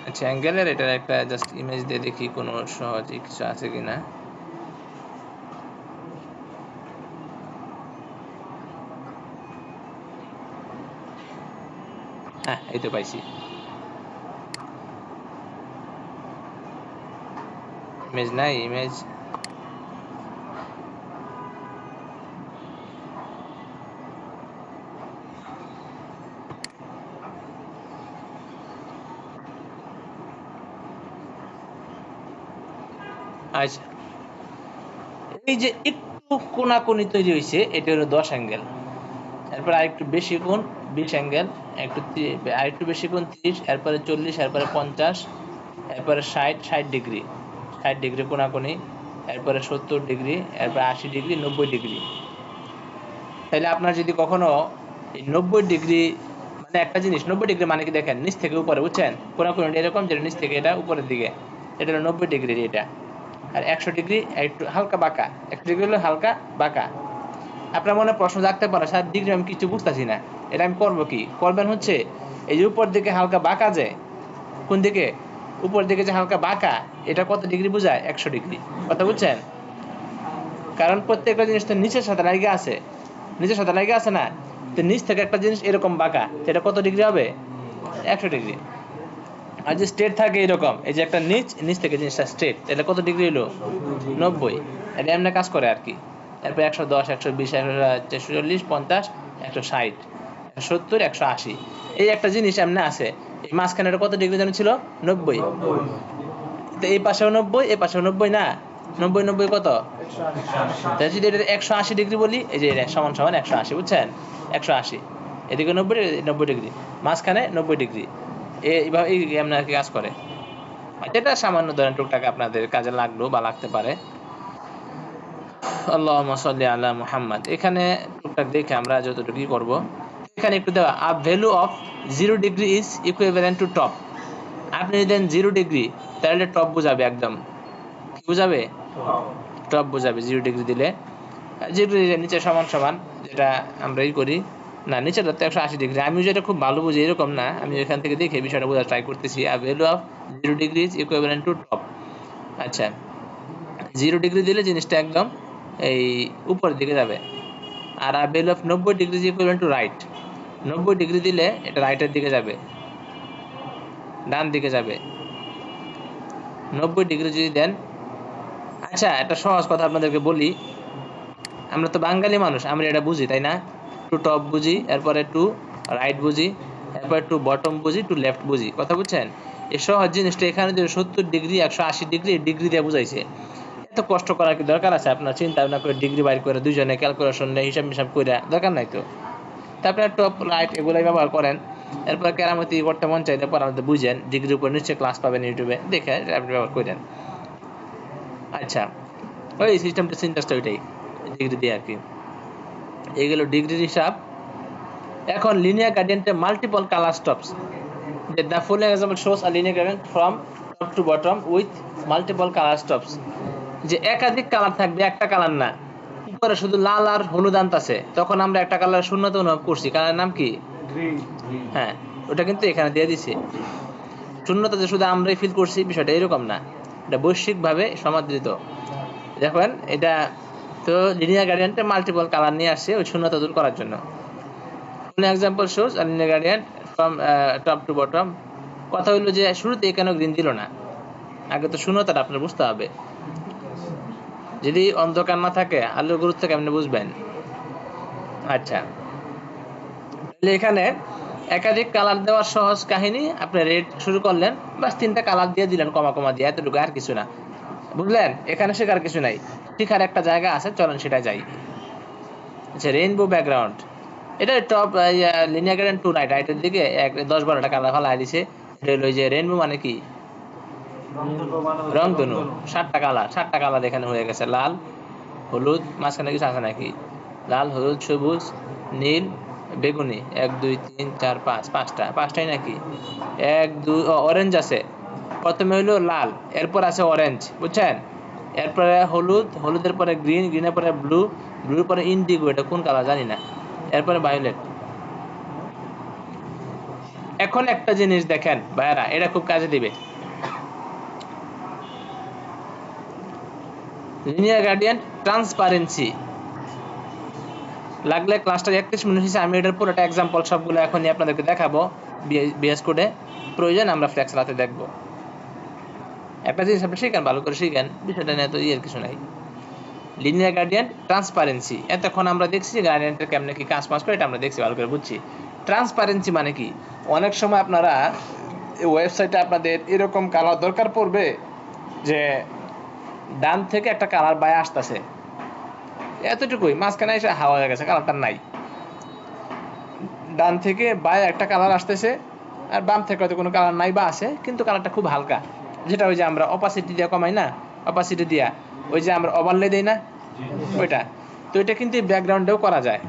আচ্ছা অ্যাঙ্গেলের এটার একটা জাস্ট ইমেজ দিয়ে দেখি কোনো সহজ কিছু আছে কিনা। হ্যাঁ এই তো পাইছি, ইমেজ নাই ইমেজ। আচ্ছা এই যে একটু কোনাকুনি তৈরি হয়েছে এটা হলো 10 অ্যাঙ্গেল। এরপর আরেকটু বেশি কোণ 20 অ্যাঙ্গেল, আরেকটু বেশি কোণ 30, এরপরে 40, এরপরে 50, এরপরে 60 ডিগ্রি, 60 ডিগ্রি কোনাকুনি, এরপরে 70 ডিগ্রি, এরপরে 80 ডিগ্রি, 90 ডিগ্রি। তাহলে আপনার যদি কখনো এই 90 ডিগ্রি মানে একটা জিনিস 90 ডিগ্রি মানে কি দেখেন নিচ থেকে উপরে বুঝছেন, কোনাকুনি এরকম যেটা নিচ থেকে এটা উপরের দিকে, এটা হলো 90 ডিগ্রি এটা। আর 100 ডিগ্রি একটু হালকা বাঁকা, 100 ডিগ্রি হলো হালকা বাঁকা। আপনার মনে প্রশ্ন জাগতে পারে 60 ডিগ্রি আমি কিছু বুঝতেছি না, এটা আমি করবো কি, করবেন হচ্ছে এই যে উপর দিকে হালকা বাঁকা, যে কোন দিকে উপর দিকে যে হালকা বাঁকা, এটা কত ডিগ্রি বোঝায়, 100 ডিগ্রি, কথা বুঝছেন। কারণ প্রত্যেকটা জিনিস তো নিচের সাথে লাগে আছে, নিচের সাথে লাগে আছে না, তো নিচ থেকে একটা জিনিস এরকম বাঁকা, এটা কত ডিগ্রি হবে, 100 ডিগ্রি। আর যে স্ট্রেট থাকে এরকম, এই যে একটা নিচ থেকে জিনিসটা স্ট্রেট, এটা কত ডিগ্রি হলো 90, এটা এমনি কাজ করে আর কি। এরপর 110, 120, 140, 50, 160, 170, 180, এই একটা জিনিস এমনি আছে। এই মাঝখানে কত ডিগ্রি যেন ছিল 90, তো এই পাশেও 90, এই পাশেও 90 না, 90 90 কত, তাহলে যদি এটা 180 ডিগ্রি বলি, এই যে এটা সমান সমান 180 বুঝছেন, 180, এদিকে 90 ডিগ্রি, মাঝখানে 90 ডিগ্রি, এইভাবে এমনি আর কি কাজ করে। এটা সামান্য ধরেন টুকটাক আপনাদের কাজে লাগলো বা লাগতে পারে। আল্লাহুম্মা সাল্লি আলা মুহাম্মাদ। এখানে টুকটাক দেখে আমরা যতটুকু করব, এখানে একটু দেওয়া a value of 0 degree is equivalent to top. আপনি যদি দেন 0 ডিগ্রি তাহলে টপ বোঝাবে, একদম কি বোঝাবে, টপ বোঝাবে 0 ডিগ্রি দিলে। 0 ডিগ্রি নিচে সমান সমান, যেটা আমরা করি না, নিচে তো 180 ডিগ্রি, আমি যেটা খুব ভালো বুঝি এরকম না, আমি এখান থেকে দেখে বিষয়টা বোঝার ট্রাই করতেছি। A value of 0 degree is equivalent to top. আচ্ছা 0 ডিগ্রি দিলে জিনিসটা একদম এই উপরের দিকে যাবে। আর a value of 90 degree is equivalent to right, 90 degree দিলে এটা রাইটের দিকে যাবে, ডান দিকে যাবে। 90 ডিগ্রি যদি দেন, আচ্ছা একটা সহজ কথা আপনাদেরকে বলি, আমরা তো বাঙালি মানুষ, আমরা এটা বুঝি তাই না, টু টপ বুঝি, এরপরে টু রাইট বুঝি, এরপরে টু বটম বুঝি, টু লেফট বুঝি, কথা বুঝছেন। এই সহজ জিনিসটা এখানে যদি 70 ডিগ্রি 180 ডিগ্রি ডিগ্রি দিয়ে বুঝাইছে, এত কষ্ট করার কি দরকার আছে, আপনার চিন্তা ভাবনা করে ডিগ্রি বাইর করে দুইজনে ক্যালকুলেশন নিয়ে হিসাব করে দরকার নাই তো। তারপরে টপ রাইট এগুলোই ব্যবহার করেন। এরপর কেরামতি করতে মন চাইলে পর আমাদের বুঝেন, ডিগ্রির উপর নিচে ক্লাস পাবেন ইউটিউবে, দেখে আপনি ব্যবহার করেন। আচ্ছা ওই সিস্টেমটা সিনট্যাক্সটা ওইটাই ডিগ্রি দিয়ে আর কি। এই গেল ডিগ্রির হিসাব। এখন লিনিয়ার গ্রেডিয়েন্টে multiple colour stops, the following example shows a linear gradient from top to bottom with multiple color stops, যে একাধিক কালার থাকবে, একটা কালার না। উপরে শুধু লাল আর হলুদ আন্ত আছে, তখন আমরা একটা কালার শূন্যতা অনুভব করছি, কালারের নাম কি? গ্রিন। হ্যাঁ, ওটা কিন্তু এখানে দিয়ে দিছে। শূন্যতা যে শুধু আমরাই ফিল করছি, বিষয়টা এরকম না, এটা বৈশ্বিকভাবে সমাদৃত। দেখেন এটা তো লিনিয়ার গ্রেডিয়েন্টে মাল্টিপল কালার নিয়ে আসছে ওই শূন্যতা দূর করার জন্য। কোন example shows a linear gradient from top to bottom. কথা হলো যে শুরুতে কেন গ্রিন দিল না, আগে তো শূন্যতাটা আপনার বুঝতে হবে। যদি অন্ধকার না থাকে আলোর গুরুত্ব কেমনে বুঝবেন? আচ্ছা, তাহলে এখানে একাধিক কালার দেওয়ার সহজ কাহিনী, আপনি রেড শুরু করলেন, বাস 3টা কালার দিয়ে দিলেন কমা কমা দিয়ে, এতটুকু, আর কিছু না, বুঝলেন? এখানে শেখার কিছু নাই, শেখার একটা জায়গা আছে, চলেন সেটা যাই। আচ্ছা, রেইনবো ব্যাকগ্রাউন্ড, এটা টপ লিনিয়ার গ্রেডিয়েন্ট টু রাইটের দিকে 10-12টা কালার ফেলা দিছে। এটা হলো যে রেইনবো মানে কি? রংধনু। 7টা কালার এখানে হয়ে গেছে, লাল, হলুদ, মাঝখানে কিছু আছে নাকি? লাল, হলুদ, সবুজ, নীল, বেগুনি, 1 2 3 4 5, 5টাই নাকি? 1 2, অরেঞ্জ আছে, প্রথমে হইলো লাল, এরপর আছে অরেঞ্জ, বুঝছেন? এরপরে হলুদ, হলুদের পরে গ্রিন, গ্রিনের পরে ব্লু, ব্লুর পরে ইন্ডিগো, এটা কোন কালার জানি না, এরপরে ভায়োলেট। এখন একটা জিনিস দেখেন ভাইয়ারা, এটা খুব কাজে দিবে। লিনিয়ার গ্রেডিয়েন্ট ট্রান্সপারেন্সি, লাগলে ক্লাসটা 31 মিনিট হয়েছে, আমি এটার পুরোটা এক্সাম্পল সবগুলো এখনই আপনাদেরকে দেখাবো বিএস কোডে, প্রয়োজন আমরা ফ্লেক্স রাতে দেখবো। একটা জিনিস আপনি শিখেন, ভালো করে শিখেন, বিষয়টা নিয়ে তো ইয়ের কিছু নাই। লিনিয়ার গ্রেডিয়েন্ট ট্রান্সপারেন্সি, এতক্ষণ আমরা দেখছি গ্রেডিয়েন্টের কেমনে কি কাজ করে, এটা আমরা দেখছি, ভালো করে বুঝছি। ট্রান্সপারেন্সি মানে কি? অনেক সময় আপনারা ওয়েবসাইটে আপনাদের এরকম কালার দরকার পড়বে যে ডান থেকে একটা কালার বাইরে আসতেছে, এতটুকুই, মাঝখানে এসে হাওয়া হয়ে গেছে, কালারটা নাই। ডান থেকে বাইরে একটা কালার আসতেছে, আর বাম থেকে হয়তো কোনো কালার নাই বা আছে, কিন্তু কালারটা খুব হালকা, যেটা ওই যে আমরা অপাসিটি দিয়ে কমাই না, অপাসিটি দিয়া ওই যে আমরা ওভারলে দেই না, ওইটা। তো এটা কিন্তু ব্যাকগ্রাউন্ডেও করা যায়,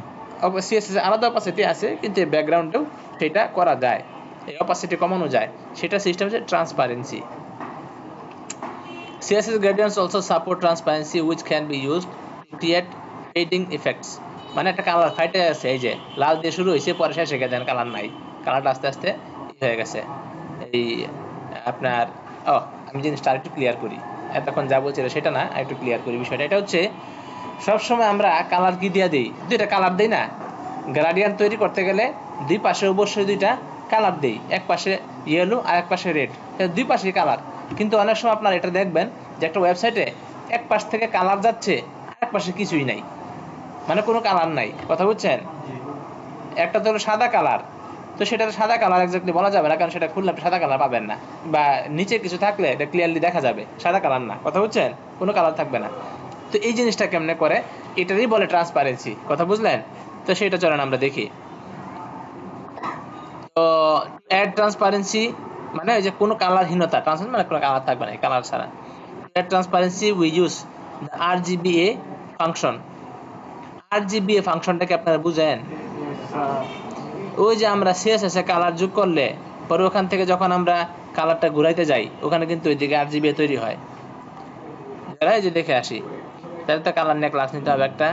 সিএসএস আলাদা অপাসিটি আছে, কিন্তু ব্যাকগ্রাউন্ডেও সেটা করা যায়, এই অপাসিটি কমানো যায়, সেটা সিস্টেম হচ্ছে transparency. CSS gradients also support transparency which can be used to create fading effects, মানে একটা কালার ফাইটে আছে, এই যে লাল দিয়ে শুরু হয়েছে, পরে শেষে গিয়ে দেন কালার নাই, কালারটা আস্তে আস্তে হয়ে গেছে। এই আপনার আমি জিনিসটা আরেকটু ক্লিয়ার করি, এতক্ষণ যা বলছিল সেটা না, আরেকটু ক্লিয়ার করি বিষয়টা। এটা হচ্ছে সবসময় আমরা কালার কি দিয়ে দিই, দুইটা কালার দিই না, গ্রেডিয়েন্ট তৈরি করতে গেলে দুই পাশে অবশ্যই দুইটা কালার দেই, এক পাশে ইয়েলো আর এক পাশে রেড, দুই পাশে কালার। কিন্তু অনেক সময় আপনার এটা দেখবেন যে একটা ওয়েবসাইটে এক পাশ থেকে কালার যাচ্ছে, আর এক পাশে কিছুই নাই, মানে কোনো কালার নাই, কথা বুঝছেন? একটা তো হলো সাদা কালার, তো সেটা সাদা কালার এক্স্যাক্টলি বলা যাবে না, কারণ সেটা খুললে আপনি সাদা কালার পাবেন না, বা নিচে কিছু থাকলে এটা ক্লিয়ারলি দেখা যাবে সাদা কালার না, কথা বুঝছেন? কোনো কালার থাকবে না। তো এই জিনিসটা কেমনে করে, এটারই বলে ট্রান্সপারেন্সি, কথা বুঝলেন? তো সেটা চলেন আমরা দেখি। তো অ্যাড ট্রান্সপারেন্সি মানে ওই যে কোনো কালারহীনতা, ট্রান্সপারেন্সি মানে কোনো কালার থাকবে না, কালার ছাড়া। Add transparency we use the RGBA function. RGBA ফাংশনটাকে আপনারা বুঝেন? ওই যে আমরা CSS এ কালার যোগ করলে পরে ওখান থেকে যখন আমরা কালারটা ঘুরাইতে যাই, ওখানে কিন্তু ওইদিকে RGBA তৈরি হয়, যারা এই যে দেখে আসি, তাহলে তো কালার নিয়ে ক্লাস নিতে হবে একটা,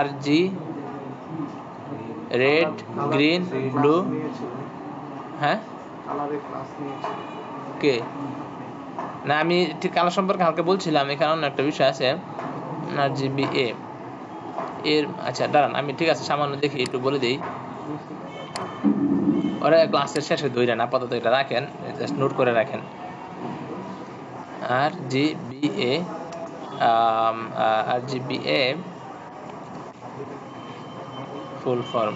RG রেড, গ্রিন, ব্লু। হ্যাঁ, কে না, আমি ঠিক কালার সম্পর্কে হালকা বলছিলাম, এখানে অন্য একটা বিষয় আছে, RGBA এর। আচ্ছা দাঁড়ান, আমি ঠিক আছে সামান্য দেখি, একটু বলে দিই, ওরা ক্লাসের শেষে ধরেন, আপাতত এটা রাখেন, জাস্ট নোট করে রাখেন। RGBA ফুল ফর্ম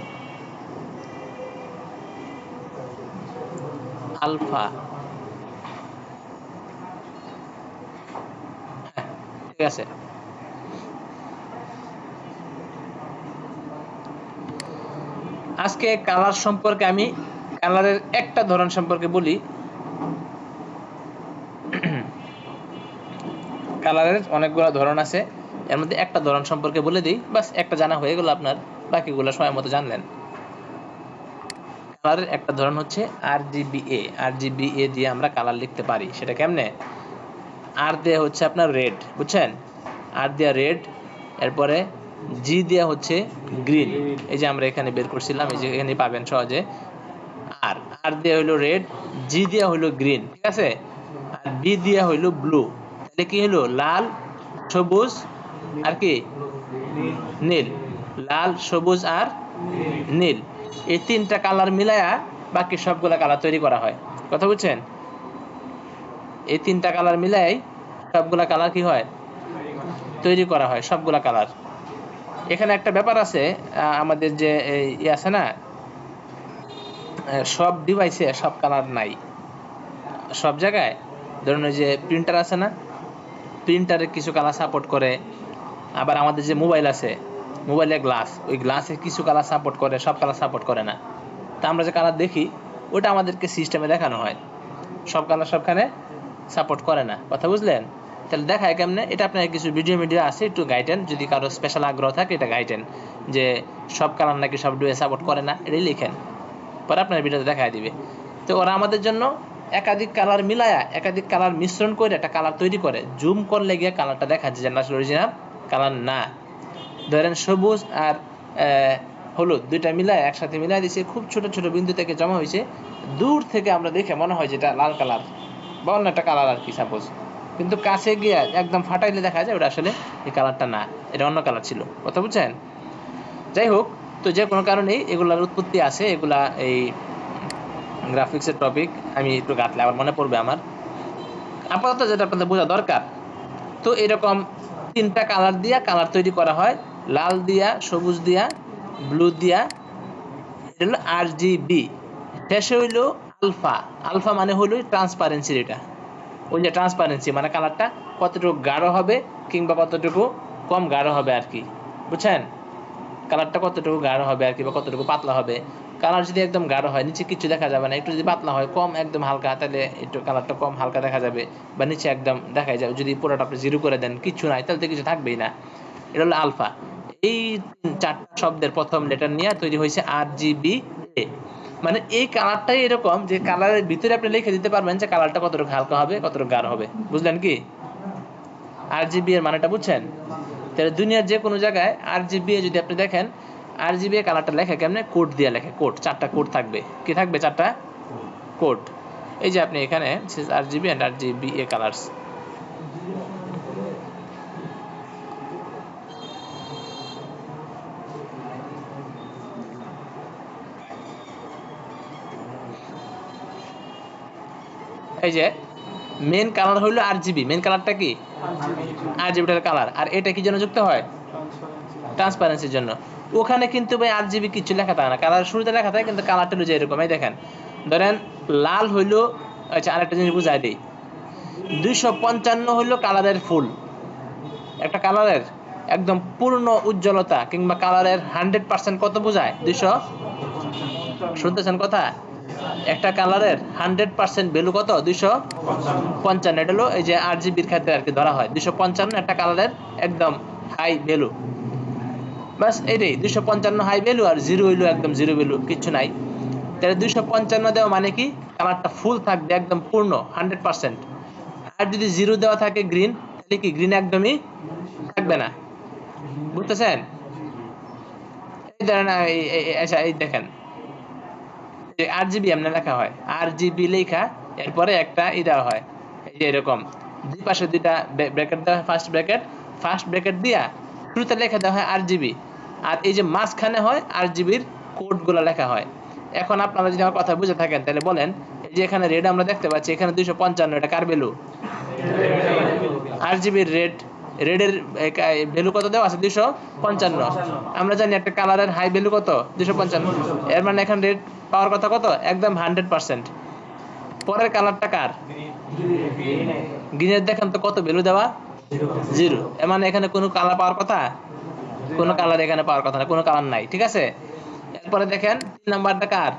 আলফা, ঠিক আছে। আজকে কালার সম্পর্কে, আমি কালারের একটা ধরন সম্পর্কে বলি। কালারের অনেকগুলো ধরন আছে, এর মধ্যে একটা ধরন সম্পর্কে বলে দিই, বাস একটা জানা হয়ে গেল আপনার। বাকিগুলো সময় মতো জানলেন। কালারের একটা ধরন হচ্ছে RGBA। RGBA দিয়ে আমরা কালার লিখতে পারি। সেটা কেমনে? আর দিয়ে হচ্ছে আপনার রেড, বুঝছেন? আর দিয়ে রেড, এরপরে জি দিয়ে হচ্ছে গ্রিন। এই যে আমরা এখানে বের করছিলাম, এই যে এখানে পাবেন সহজে। আর দিয়ে হইলো রেড, জি দিয়ে হইলো গ্রিন, ঠিক আছে? আর বি দিয়ে হইলো ব্লু। তাহলে কি হলো? লাল, সবুজ আর কি নীল। লাল, সবুজ আর নীল, এই তিনটা কালার মিলায়া বাকি সবগুলা কালার তৈরি করা হয়। কথা বুঝছেন? এই তিনটা কালার মিলাই সবগুলা কালার কি হয়? তৈরি করা হয়, সবগুলা কালার। এখানে একটা ব্যাপার আছে, আমাদের যে ই আছে না, সব ডিভাইসে সব কালার নাই সব জায়গায়। ধরুন ওই যে প্রিন্টার আছে না, প্রিন্টারে কিছু কালার সাপোর্ট করে। আবার আমাদের যে মোবাইল আছে, মোবাইলের গ্লাস, ওই গ্লাসে কিছু কালার সাপোর্ট করে, সব কালার সাপোর্ট করে না। তা আমরা যে কালার দেখি ওটা আমাদেরকে সিস্টেমে দেখানো হয়, সব কালার সবখানে সাপোর্ট করে না। কথা বুঝলেন? তাহলে দেখায় কেমনে? এটা আপনার কিছু ভিডিও আছে, একটু গাইডেন, যদি কারো স্পেশাল আগ্রহ থাকে এটা গাইডেন, যে সব কালার নাকি সব ডিভাইস সাপোর্ট করে না, এটাই লিখেন, পরে আপনার ভিডিওতে দেখায় দিবে। তো ওরা আমাদের জন্য একাধিক কালার মিলায়া, একাধিক কালার মিশ্রণ করে একটা কালার তৈরি করে। জুম করলে গিয়ে কালারটা দেখা যায় যে আসলে অরিজিনাল কালার না। ধরেন সবুজ আর হলুদ দুইটা মিলায় একসাথে মিলাই দিয়েছে, খুব ছোট ছোট বিন্দু থেকে জমা হয়েছে। দূর থেকে আমরা দেখে মনে হয় যেটা লাল কালার বা অন্য একটা কালার আর কি সাপোজ, কিন্তু কাছে গিয়ে একদম ফাটাইলে দেখা যায় ওটা আসলে এই কালারটা না, এটা অন্য কালার ছিল। কথা বুঝছেন? যাই হোক, তো যে কোনো কারণেই এগুলার উৎপত্তি আছে। এগুলা এই গ্রাফিক্সের টপিক, আমি একটু ঘাটলে আবার মনে পড়বে আমার। আপাতত যেটা আপনাদের বোঝা দরকার, তো এরকম তিনটা কালার দিয়া কালার তৈরি করা হয়, লাল দিয়া, সবুজ দিয়া, ব্লু দিয়া। এটা হলো RGB। শেষে হইলো আলফা। আলফা মানে হলো ট্রান্সপারেন্সি। এটা ওই যে ট্রান্সপারেন্সি মানে কালারটা কতটুকু গাঢ় হবে কিংবা কতটুকু কম গাঢ় হবে আর কি, বুঝছেন? কালারটা কতটুকু গাঢ় হবে আর কি, বা কতটুকু পাতলা হবে। কালার যদি একদম গাঢ় হয় নিচে কিছু দেখা যাবে না, একটু যদি পাতলা হয় কম একদম হালকা, তাহলে একটু কালারটা কম হালকা দেখা যাবে, বা নিচে একদম দেখা যাবে। যদি পুরোটা আপনি জিরো করে দেন, কিছু নাই, তাহলে তো কিছু থাকবেই না। এটা হলো আলফা। এই চারটা শব্দের প্রথম লেটার নিয়ে তৈরি হয়েছে RGBA। মানে এই কালারটাই এরকম যে কালারের ভিতরে আপনি লিখে দিতে পারবেন যে কালারটা কতটুকু হালকা হবে, কতটুকু গাঢ় হবে। বুঝলেন কি RGB এর মানেটা? বুঝছেন? তাহলে দুনিয়ার যে কোনো জায়গায় RGBA যদি আপনি দেখেন, RGBA কালারটা লেখে কেমনে? কোড দিয়ে লেখে। কোড, চারটা কোড থাকবে। কি থাকবে? চারটা কোড। এই যে আপনি এখানে RGB and RGBA কালার্স। এই যে মেন কালার হলো RGB। মেন কালারটা কি? RGB এর কালার। আর এটা কি জন্য যুক্ত হয়? ট্রান্সপারেন্সির জন্য। ওখানে কিন্তু ভাই RGB কিছু লেখা থাকে না, কালার শুরুতে লেখা থাকে, কিন্তু কালারটা হলো যে এরকম। এই দেখেন, ধরেন লাল হইলো, আচ্ছা আরেকটা জিনিস বুঝাই দিই, 255 হইলো কালারের ফুল। একটা কালারের একদম পূর্ণ উজ্জ্বলতা কিংবা কালারের 100% কত বোঝায়? 200। শুনতেছেন কথা? একটা কালারের 100% ভ্যালু কত? 255। এটা হলো এই যে RGBর ক্ষেত্রে আর কি ধরা হয়। 255 একটা কালারের একদম হাই ভ্যালু, বাস এটাই। 255 হাই ভ্যালু, আর 0 হইলো একদম জিরো ভ্যালু, কিছু নাই। তাহলে 255 দেওয়া মানে কি? কালারটা ফুল থাকবে, একদম পূর্ণ 100%। আর যদি 0 দেওয়া থাকে গ্রিন, তাহলে কি গ্রিন একদমই থাকবে না। বুঝতেছেন? এই ধরেন এই দেখেন যে RGB এমনি লেখা হয়, RGB লেখা, এরপরে একটা দেওয়া হয় এই যে এরকম, দুই পাশে দুইটা ব্র্যাকেট দেওয়া হয়, ফার্স্ট ব্র্যাকেট দিয়া শুরুতে লেখা দেওয়া হয় RGB, আর এই যে মাঝখানে হয় RGBর কোডগুলো লেখা হয়। এখন আপনারা যদি আমার কথা বুঝে থাকেন তাহলে বলেন, এই যে এখানে রেড আমরা দেখতে পাচ্ছি, এখানে 255, এটা কার ভ্যালু? RGBর রেডের ভ্যালু কত দেওয়া আছে? 255। আমরা জানি একটা কালারের হাই ভ্যালু কত? 255। এর মানে এখন রেড পাওয়ার কথা কত? একদম 100%। পরের কালারটা কার? গ্রিনের। দেখেন তো কত ভ্যালু দেওয়া? 0। এর মানে এখানে কোনো কালার পাওয়ার কথা? কোনো কালার এখানে পাওয়ার কথা না, কোনো কালার নাই, ঠিক আছে? এরপরে দেখেন 3 নাম্বারটা কার?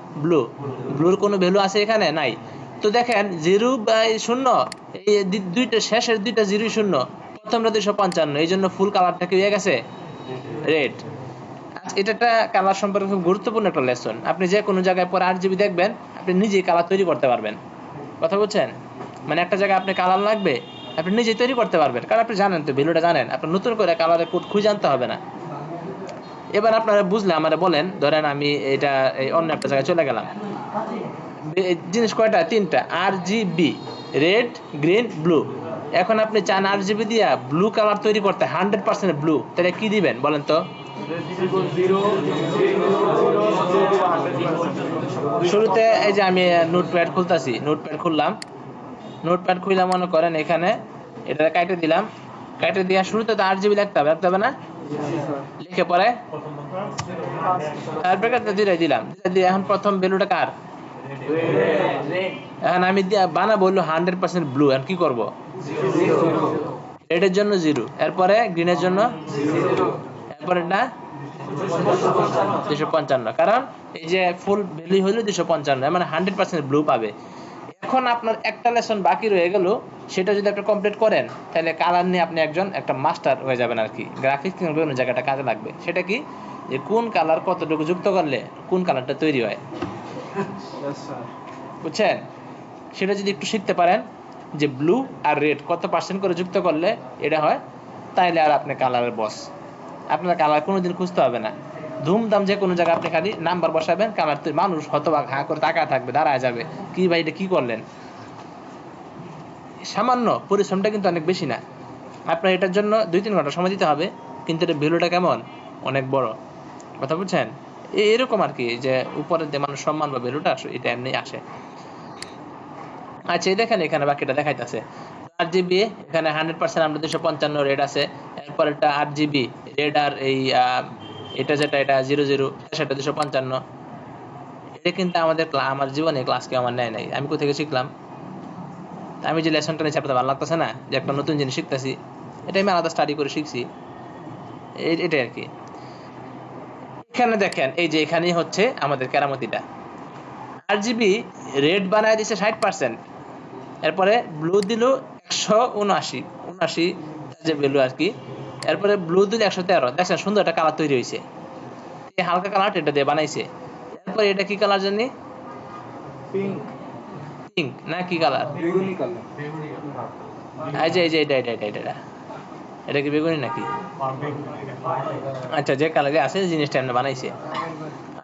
ব্লুর কোনো ভ্যালু আছে এখানে? নাই। তো দেখেন 0/0, এই দুইটা শেষের দুইটা 0 0, প্রথমটা 255, এই জন্য ফুল কালারটা কি হয়ে গেছে? রেড। এটা একটা কালার সম্পর্কে খুব গুরুত্বপূর্ণ একটা লেসন। আপনি যে কোনো জায়গায় পরে RGB দেখবেন, আপনি নিজেই কালার তৈরি করতে পারবেন। কথা বুঝছেন? মানে একটা জায়গায় আপনি কালার লাগবে, আপনি নিজেই তৈরি করতে পারবেন, কারণ আপনি জানেন তো, ভ্যালুটা জানেন, আপনি নতুন করে কালারের কোড খুঁজে আনতে হবে না। এবার আপনারা বুঝলে আমারে বলেন, ধরেন আমি এটা এই অন্য একটা জায়গায় চলে গেলাম, জিনিস কয়টা? 3টা, RGB, রেড, গ্রিন, ব্লু। এখন আপনি চান RGB দিয়া ব্লু কালার তৈরি করতে, 100% ব্লু, তাহলে কি দিবেন বলেন তো? শুরুতে এই যে আমি নোটপ্যাড খুলতাছি, নোটপ্যাড খুললাম, নোটপ্যাড খুলে মনে করেন এখানে এটা কাটে দিলাম, কাটে দিয়া শুরুতে তো RGB লিখতে হবে না? লিখে পরে তারপরে দুইটাই দিলাম, দিয়ে এখন প্রথম ভ্যালুটা কার? এখন আমি বানাবো হলো 100% ব্লু। এখন কি করব? রেডের জন্য 0, এরপরে গ্রিনের জন্য, এরপরে না 255, কারণ এই যে ফুল ভ্যালু হলো 255, মানে 100% ব্লু পাবে। এখন আপনার একটা লেসন বাকি রয়ে গেল, সেটা যদি আপনি কমপ্লিট করেন, তাহলে কালার নিয়ে আপনি একটা মাস্টার হয়ে যাবেন আর কি। গ্রাফিক্স কিংবা বিভিন্ন জায়গাটা কাজে লাগবে। সেটা কি? যে কোন কালার কতটুকু যুক্ত করলে কোন কালারটা তৈরি হয়, বুঝছেন? সেটা যদি একটু শিখতে পারেন যে ব্লু আর রেড কত % করে যুক্ত করলে এটা হয়, তাইলে আর আপনি কালারের বস। আপনার কালার কোনোদিন খুঁজতে হবে না। ধুমধাম যে কোনো জায়গায় আপনি খালি নাম্বার বসাবেন, কালার তৈরি, মানুষ হতবাক হাঁ করে তাকায় থাকবে, দাঁড়ায় যাবে, কি ভাই এটা কি করলেন? সামান্য পরিশ্রমটা কিন্তু অনেক বেশি না। আপনার এটার জন্য 2-3 ঘন্টা সময় দিতে হবে, কিন্তু এটার ভ্যালুটা কেমন? অনেক বড়। কথা বুঝছেন? এরকম আর কি, যে উপরে যে মানুষ সম্মান বা ভ্যালুটা এটা এমনি আসে। আচ্ছা, এই দেখেন এখানে বাকিটা দেখাইতেছে। RGB এখানে 100% আমরা 255 রেড আছে, এরপর একটা RGB রেড আর এই এটা যেটা এটা 00 সেটা 255। এটা কিন্তু আমার জীবনে ক্লাস কেউ আমার নেয় নাই, আমি কোথা থেকে শিখলাম? আমি যে লেসনটা নিয়েছি আপনাদের ভালো লাগতেছে না, যে একটা নতুন জিনিস শিখতেছি, এটা আমি আলাদা স্টাডি করে শিখছি, এটাই আর কি। এখানে দেখেন, এই যে এখানেই হচ্ছে আমাদের কেরামতিটা। RGB রেড বানায় দিছে 60%, এরপরে ব্লু দিল 179 যে ভ্যালু আর কি, এরপরে ব্লু দিল 113। দেখছেন সুন্দর একটা কালার তৈরি হয়েছে, এই হালকা কালার এটা দিয়ে বানাইছে। এরপরে এটা কি কালার জানি? পিঙ্ক না কি কালার? বেগুনি কালার। এই যে এটা কি বেগুনি নাকি? আচ্ছা, যে কালারে আছে জিনিসটা এমনি বানাইছে।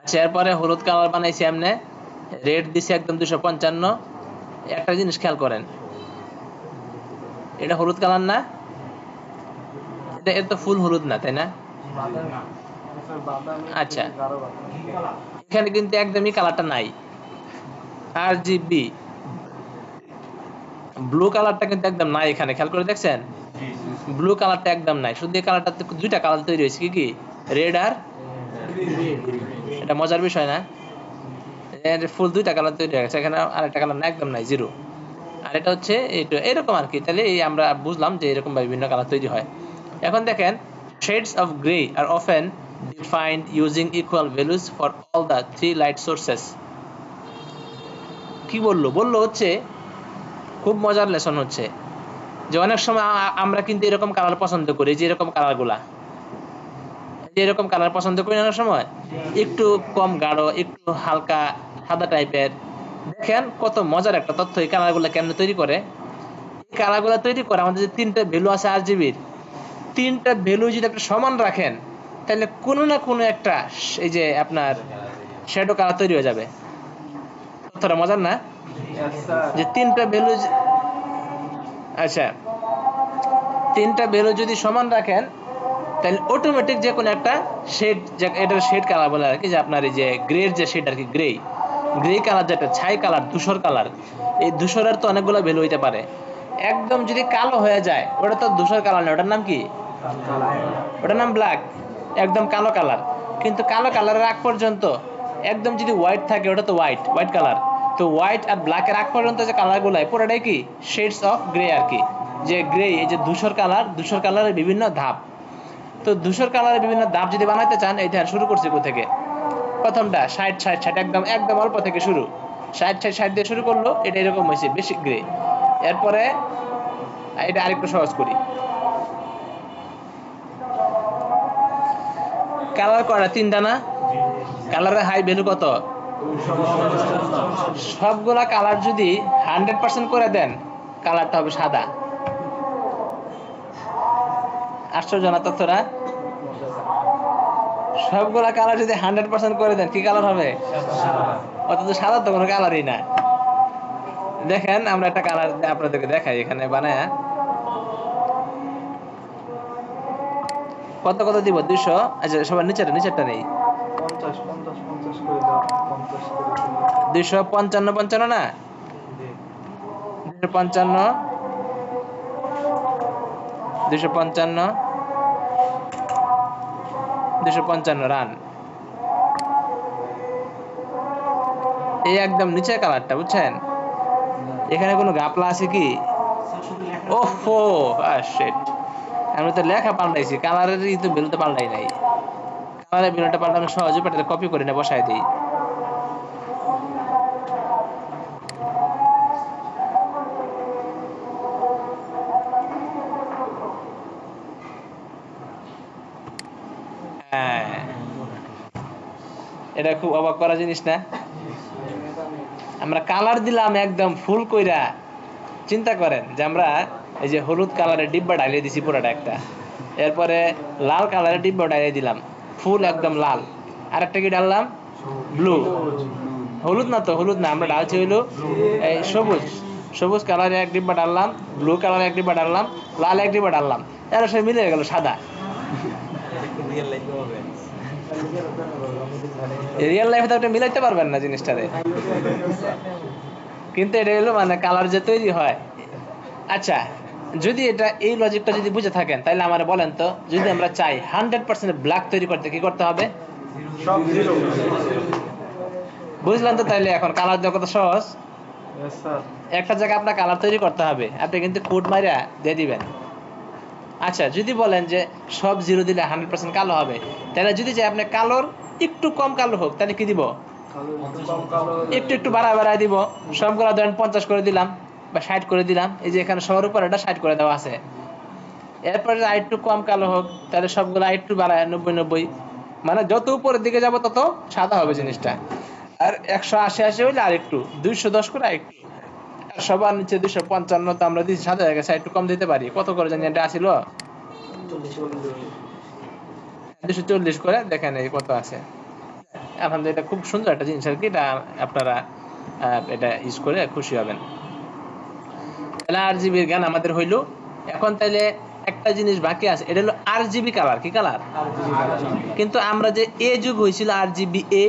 আচ্ছা, এরপরে হলুদ কালার বানাইছে এমনি, রেড দিছে একদম 255। একটা জিনিস খেয়াল করেন, এটা হলুদ কালার না? এটা ফুল হলুদ না, তাই না? আচ্ছা, এখানে কিন্তু একদমই কালারটা নাই। RGB ব্লু কালারটা কিন্তু একদম নাই এখানে, খেয়াল করে দেখছেন? ব্লু কালারটা একদম নাই, শুধু এই কালারটা, দুইটা কালার তৈরি হয়েছে, কি কি? রেড আর এটা মজার বিষয় না? ফুল দুইটা কালার তৈরি হয়ে গেছে, এখানে আরেকটা কালার না, একদম নাই, 0। আর এটা হচ্ছে এরকম আর কি। তাহলে এই আমরা বুঝলাম যে এরকম ভাবে বিভিন্ন কালার তৈরি হয়। এখন দেখেন, shades of gray are often defined using equal values for all the 3 light sources. কি বললো হচ্ছে খুব মজার লেসন হচ্ছে, যে অনেক সময় আমরা কিন্তু এরকম কালার পছন্দ করি, যে এরকম কালারগুলা, যে এরকম কালার পছন্দ করি অনেক সময়, একটু কম গাঢ়, একটু হালকা সাদা টাইপের। দেখেন কত মজার একটা তথ্য, এই কালারগুলা কেমনে তৈরি করে। এই কালারগুলা তৈরি করে আমাদের যে 3টা ভ্যালু আছে RGBর, 3টা ভ্যালু যদি আপনি সমান রাখেন, তাহলে কোনো না কোনো একটা এই যে আপনার শ্যাডো কালার তৈরি হয়ে যাবে। তথ্যটা মজার না? যে 3টা ভ্যালু, আচ্ছা 3টা ভ্যালু যদি সমান রাখেন, তাহলে অটোমেটিক যে কোনো একটা শেড, এটার শেড কালার বলে আর কি, যে আপনার এই যে গ্রের যে শেড আর কি, গ্রে কালার, যেটা ছাই কালার, ধূসর কালার। এই ধূসরের তো অনেকগুলো ভ্যালু হইতে পারে। একদম যদি কালো হয়ে যায়, ওটা তো ধূসর কালার না, ওটার নাম কি? ওটার নাম ব্ল্যাক, একদম কালো কালার। কিন্তু কালো কালারের আগ পর্যন্ত একদম যদি হোয়াইট থাকে, ওটা তো হোয়াইট কালার। তো হোয়াইট আর ব্ল্যাকের আগ পর্যন্ত যে কালারগুলো, পুরোটাই কি? শেডস অফ গ্রে আর কি। যে গ্রে, এই যে ধূসর কালারের বিভিন্ন ধাপ। তো ধূসর কালারের বিভিন্ন ধাপ যদি বানাইতে চান, এই ধ্যান শুরু করছি কোথা থেকে? প্রথমটা 60 একদম অল্প থেকে শুরু, 60 দিয়ে শুরু করলো, এটা এরকম হয়েছে বেশি গ্রে। এরপরে এটা আরেকটু সহজ করি, কালার কয়টা? তিনটা না? কালারের হাই ভ্যালু কত? সবগুলা কালার যদি 100% করে দেন কালারটা হবে সাদা। আশ্চর্য না তথ্যটা? সবগুলা কালার যদি 100% করে দেন কি কালার হবে? অথচ সাদা তো কোনো কালারই না। দেখেন আমরা একটা কালার আপনাদেরকে দেখাই এখানে বানায়। কত কত দিব? 200। আচ্ছা সবার নিচেরটা নেই। 50 করে দাও, 50 করে দিলে। 255 না? 255 255 রান। এই একদম নিচের কালারটা বুঝছেন? এখানে কোনো গাপলা আছে কি? ওহো শিট, আমি তো লেখা পাল্টাইছি, কালারের তো বেলুতে পাল্টাই নাই। কালারের বেলুটা পাল্টানো সহজে পেটাতে কপি করে না বসাই দিই। হ্যাঁ, এটা খুব অবাক করা জিনিস না? আমরা কালার দিলাম একদম ফুল কইরা। চিন্তা করেন যে আমরা এই যে হলুদ কালারের ডিব্বা ঢালিয়ে দিছি পুরোটা একটা, এরপরে লাল কালারের ডিব্বা ঢালিয়ে দিলাম ফুল একদম লাল, আর একটা কি ডাললাম? ব্লু। হলুদ না তো, হলুদ না, আমরা ঢালছি হইলো এই সবুজ কালারে এক ডিব্বা ডাললাম, ব্লু কালারে এক ডিব্বা ডাললাম, লাল এক ডিব্বা ডাললাম, এর সব মিলে গেল সাদা। রিয়েল লাইফে তো আপনি মিলাইতে পারবেন না জিনিসটারে, কিন্তু এটা হলো মানে কালার যে তৈরি হয়। আচ্ছা, যদি এটা এই লজিকটা যদি বুঝে থাকেন তাহলে আমারে বলেন তো, যদি আমরা চাই 100% ব্ল্যাক তৈরি করতে কি করতে হবে? সব জিরো। বুঝলেন তো? তাইলে এখন কালার দেওয়া কত সহজ। Yes sir. একটা জায়গায় আপনার কালার তৈরি করতে হবে, আপনি কিন্তু কোড মাইরা দিয়ে দিবেন। আচ্ছা, যদি বলেন যে সব জিরো দিলে 100% কালো হবে, তাহলে যদি চাই আপনি কালোর একটু কম কালো হোক তাহলে কি দিব? একটু বাড়ায় দিব। সবগুলো ধরেন 50 করে দিলাম বা 60 করে দিলাম। এই যে এখানে সবার উপর এটা 60 করে দেওয়া আছে। এরপরে আর একটু কম কালো হোক তাহলে সবগুলো একটু বাড়ায় 90 মানে যত উপরের দিকে যাব তত সাদা হবে জিনিসটা। আর 180 হইলে আর একটু, 210 করে একটু, আর সবার নিচে 255 তো আমরা দিচ্ছি সাদা জায়গায় একটু কম দিতে পারি। কত করে জানি এটা আসিল? 240 করে। দেখেন এই কত আছে। এখন এটা খুব সুন্দর একটা জিনিস আর কি, এটা আপনারা এটা ইউজ করে খুশি হবেন। তাহলে আরজিবির গান আমাদের হইলো। এখন তাইলে একটা জিনিস বাকি আছে, এটা হলো আরজিবি কালার। কি কালার? কিন্তু আমরা যে এ যুগ হয়েছিল আরজিবি এ,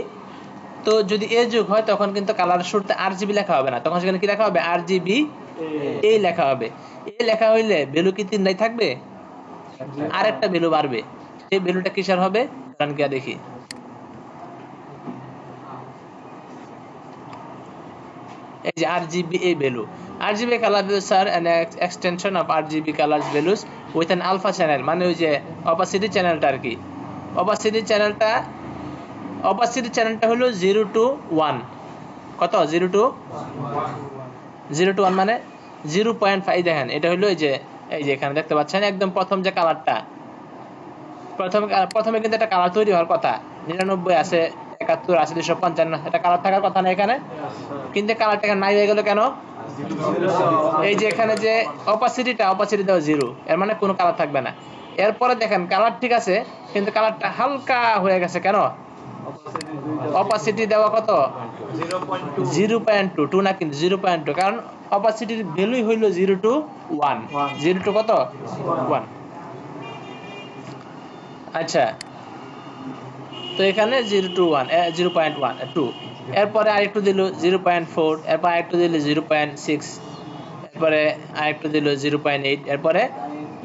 তো যদি এ যুগ হয় তখন কিন্তু কালার শুরুতে আরজিবি লেখা হবে না, তখন সেখানে কি লেখা হবে? আরজিবি এ লেখা হবে। এ লেখা হইলে ভ্যালু কি তিনটাই থাকবে? আর একটা ভ্যালু বাড়বে। এই ভ্যালুটা কিসের হবে? কারণ কি দেখি, এই যে RGB a value. RGB color values are an extension of RGB colors values with an alpha channel, মানে ওই যে opacity চ্যানেলটা আর কি। opacity চ্যানেলটা হলো 0 to 1। কত? 0 to 1 মানে 0.5। দেখেন এটা হলো এই যে এখানে দেখতে পাচ্ছেন একদম প্রথম যে কালারটা, প্রথমে কিন্তু একটা কালার তৈরি হওয়ার কথা। 99 আছে, 71 আছে, 255 এটা কালার থাকার কথা না এখানে, কিন্তু কালারটা এখানে নাই হয়ে গেল কেন? এই যে এখানে যে অপাসিটি দাও 0, এর মানে কোনো কালার থাকবে না। এরপরে দেখেন কালার ঠিক আছে কিন্তু কালারটা হালকা হয়ে গেছে কেন? অপাসিটি দেওয়া কত? 0.2 না কিন্তু 0.2, কারণ অপাসিটির ভ্যালুই হইল 0 to 1। 0 to কত? 1। আচ্ছা, তো এখানে 0 to 1 0.2, এরপরে আরেকটু দিল 0.4, এরপর আরেকটু দিল 0.6, এরপরে আরেকটু দিল 0.8, এরপরে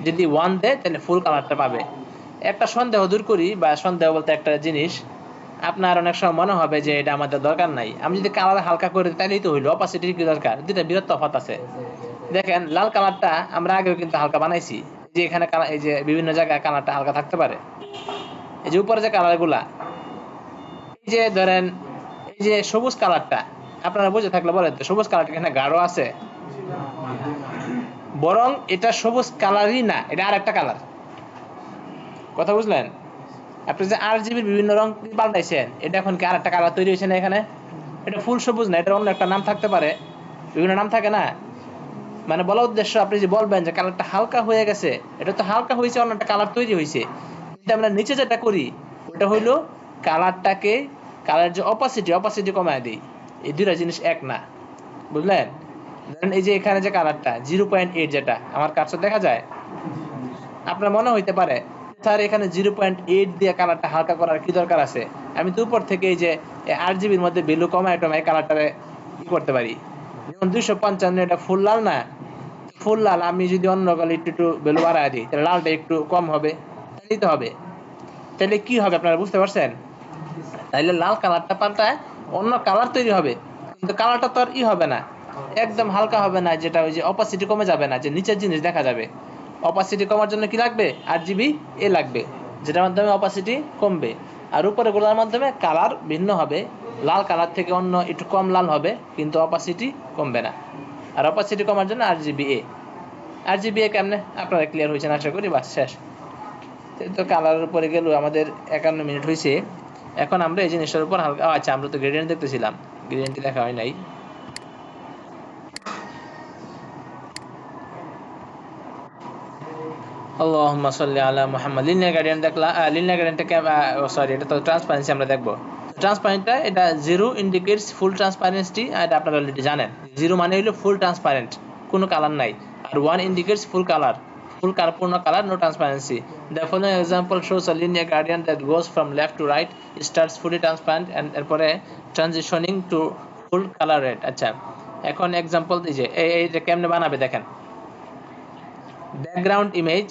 যদি 1 দেয় তাহলে ফুল কালারটা পাবে। একটা সন্দেহ দূর করি, বা সন্দেহ বলতে একটা জিনিস আপনার অনেক সময় মনে হবে যে এটা আমাদের দরকার নাই, আমি যদি কালার হালকা করে দিই তাহলেই তো হইলো। অপাসিটির কি দরকার? দুইটা বিরাট তফাৎ আছে। দেখেন লাল কালারটা আমরা আগেও কিন্তু হালকা বানাইছি, যে এখানে কালার, এই যে বিভিন্ন জায়গায় কালারটা হালকা থাকতে পারে। এই যে উপরে যে কালারগুলা, এই যে ধরেন এই যে সবুজ কালারটা, আপনারা বুঝে থাকলে বলেন তো সবুজ কালারটা এখানে গাঢ় আছে? বরং এটা সবুজ কালারই না, এটা আর একটা কালার। কথা বুঝলেন? আপনি যে আরজিবির বিভিন্ন রং পাল্টাইছেন, এটা এখন কি আরেকটা কালার তৈরি হয়েছে না এখানে? এটা ফুল সবুজ না, এটা অন্য একটা নাম থাকতে পারে, বিভিন্ন নাম থাকে না? মানে বলার উদ্দেশ্য আপনি যে বলবেন যে কালারটা হালকা হয়ে গেছে, এটা তো হালকা হয়েছে, অন্য একটা কালার তৈরি হয়েছে। কিন্তু আমরা নিচে যেটা করি ওটা হইলো কালারটাকে, কালার যে অপাসিটি কমায় দিই। এই দুইটা জিনিস এক না, বুঝলেন? ধরেন এই যে এখানে যে কালারটা 0.8 যেটা আমার কাছে দেখা যায়, আপনার মনে হইতে পারে স্যার এখানে 0.8 দিয়ে কালারটা হালকা করার কি দরকার আছে? আমি তো উপর থেকে এই যে RGB-র মধ্যে ভ্যালু কমায় টমায় কালারটারে কি করতে পারি। যেমন 255 এটা ফুল লাল না, ফুল লাল আমি যদি অন্য কালার একটু ভ্যালু বাড়ায় দিই তাহলে লালটা একটু কম হবে, তাই তো হবে। তাহলে কি হবে আপনারা বুঝতে পারছেন? তাইলে লাল কালারটা পাল্টায় অন্য কালার তৈরি হবে, কিন্তু কালারটা তো আর হবে না, একদম হালকা হবে না, যেটা ওই যে অপাসিটি কমে যাবে না, যে নিচের জিনিস দেখা যাবে। অপাসিটি কমার জন্য কি লাগবে? RGB এ লাগবে, যেটার মাধ্যমে অপাসিটি কমবে। আর উপরে গোলার মাধ্যমে কালার ভিন্ন হবে, লাল কালার থেকে অন্য একটু কম লাল হবে, কিন্তু অপাসিটি কমবে না। আর অপাসিটি কমার জন্য RGB এ কেমনে আপনারা ক্লিয়ার হয়েছেন আশা করি। বাস শেষ। তো কালারের উপরে গেল, আমাদের 51 মিনিট হয়েছে। এখন আমরা এই জিনিসটার উপর হালকা, আচ্ছা আমরা তো গ্রেডিয়েন্ট দেখতেছিলাম, গ্রেডিয়েন্টটি দেখা হয় নাই। আল্লাহুম্মা সাল্লি আলা মুহাম্মাদ। লিনিয়ার গ্রেডিয়েন্ট দেখলা, লিনিয়ার গ্রেডিয়েন্টটাকে সরি, এটা তো ট্রান্সপারেন্সি আমরা দেখব। ট্রান্সপারেন্টটা এটা 0 ইন্ডিকেটস ফুল ট্রান্সপারেন্সি, এটা আপনারা অলরেডি জানেন। 0 মানে হলো ফুল ট্রান্সপারেন্ট, কোনো কালার নাই। আর 1 ইন্ডিকেটস ফুল কালার, পূর্ণ colour, no transparency. The following example shows a linear gradient that goes from left to right, starts fully transparent and এরপরে transitioning to full color red। আচ্ছা, এখন एग्जांपल দিয়েছে, এইটা কেমনে বানাবে দেখেন। ব্যাকগ্রাউন্ড ইমেজ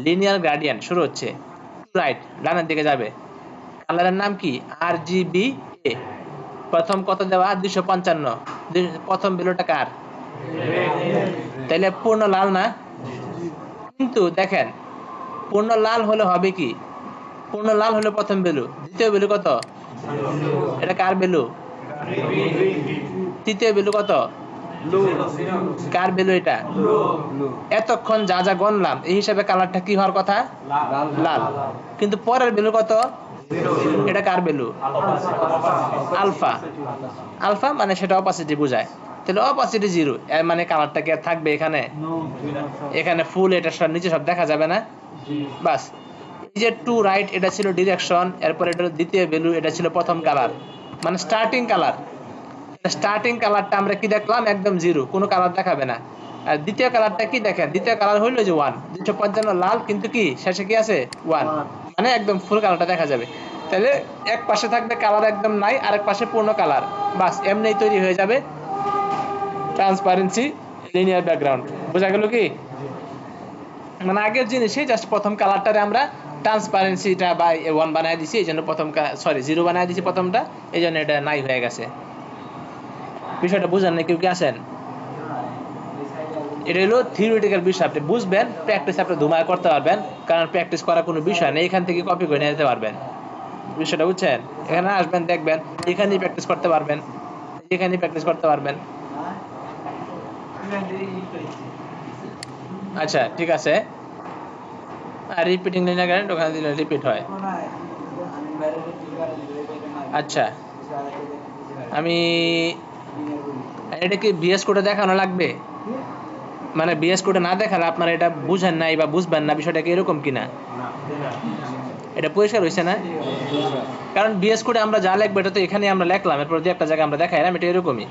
লিনিয়ার গ্রেডিয়েন্ট শুরু হচ্ছে রাইট, ডানের দিকে যাবে। কালারের নাম কি? RGBA। প্রথম কত দেওয়া? 255। প্রথম ভ্যালুটা কার? তাইলে পূর্ণ লাল না? কিন্তু দেখেন পূর্ণ লাল হলে হবে কি? পূর্ণ লাল হলে প্রথম ভ্যালু, দ্বিতীয় ভ্যালু কত? এটা কার ভ্যালু? তৃতীয় ভ্যালু কত? কার ভ্যালু এটা? এতক্ষণ যা যা গণলাম এই হিসাবে কালারটা কি হওয়ার কথা? লাল। কিন্তু পরের ভ্যালু কত? এটা কার ভ্যালু? আলফা। আলফা মানে সেটা অপাসিটি বোঝায়। তাহলে অপাসিটি 0, এর মানে কালারটা কি আর থাকবে এখানে? এখানে ফুল, এটা সব নিচে সব দেখা যাবে না। বাস, এই যে টু রাইট এটা ছিল ডিরেকশন, এরপর এটা দ্বিতীয় ভ্যালু, এটা ছিল প্রথম কালার, মানে স্টার্টিং কালার। স্টার্টিং কালারটা আমরা কি দেখলাম? একদম 0, কোনো কালার দেখাবে না। আর দ্বিতীয় কালারটা কি দেখেন? দ্বিতীয় কালার হইল যে 1, 255 লাল, কিন্তু কি শেষে কি আছে? 1, মানে একদম ফুল কালারটা দেখা যাবে। তাহলে এক পাশে থাকবে কালার একদম নাই, আরেক পাশে পূর্ণ কালার। বাস, এমনিই তৈরি হয়ে যাবে ট্রান্সপারেন্সি লিনিয়ার ব্যাকগ্রাউন্ড। বোঝা গেল কি? মানে আগের জিনিসই জাস্ট প্রথম কালারটারে আমরা ট্রান্সপারেন্সিটা বাই 1 বানায় দিছি, এই জন্য প্রথম 0 বানায় দিছি প্রথমটা, এই জন্য এটা নাই হয়ে গেছে। বিষয়টা বুঝেন না কেউ কি আছেন? এটা হলো থিওরিটিক্যাল বিষয়, আপনি বুঝবেন, প্র্যাকটিস আপনি ধুমায় করতে পারবেন, কারণ প্র্যাকটিস করার কোনো বিষয় নেই, এখান থেকে কপি করে নিয়ে যেতে পারবেন। বিষয়টা বুঝছেন? এখানে আসবেন, দেখবেন, এখানেই প্র্যাকটিস করতে পারবেন, এখানেই প্র্যাকটিস করতে পারবেন। আচ্ছা ঠিক আছে। আর রিপিটিং লিনিয়ার গ্রেডিয়েন্ট ওখানে দিলে রিপিট হয়। আচ্ছা, আমি এটা কি বিএস কোডে দেখানো লাগবে? মানে বিএস কোডে না দেখালে আপনারা এটা বুঝেন নাই বা বুঝবেন না, বিষয়টা কি এরকম কিনা? এটা পরিষ্কার হয়েছে না? কারণ বিএস কোডে আমরা যা লিখবো এটা তো এখানে আমরা লিখলাম, এরপর যে একটা জায়গায় আমরা দেখাইলাম, এটা এরকমই।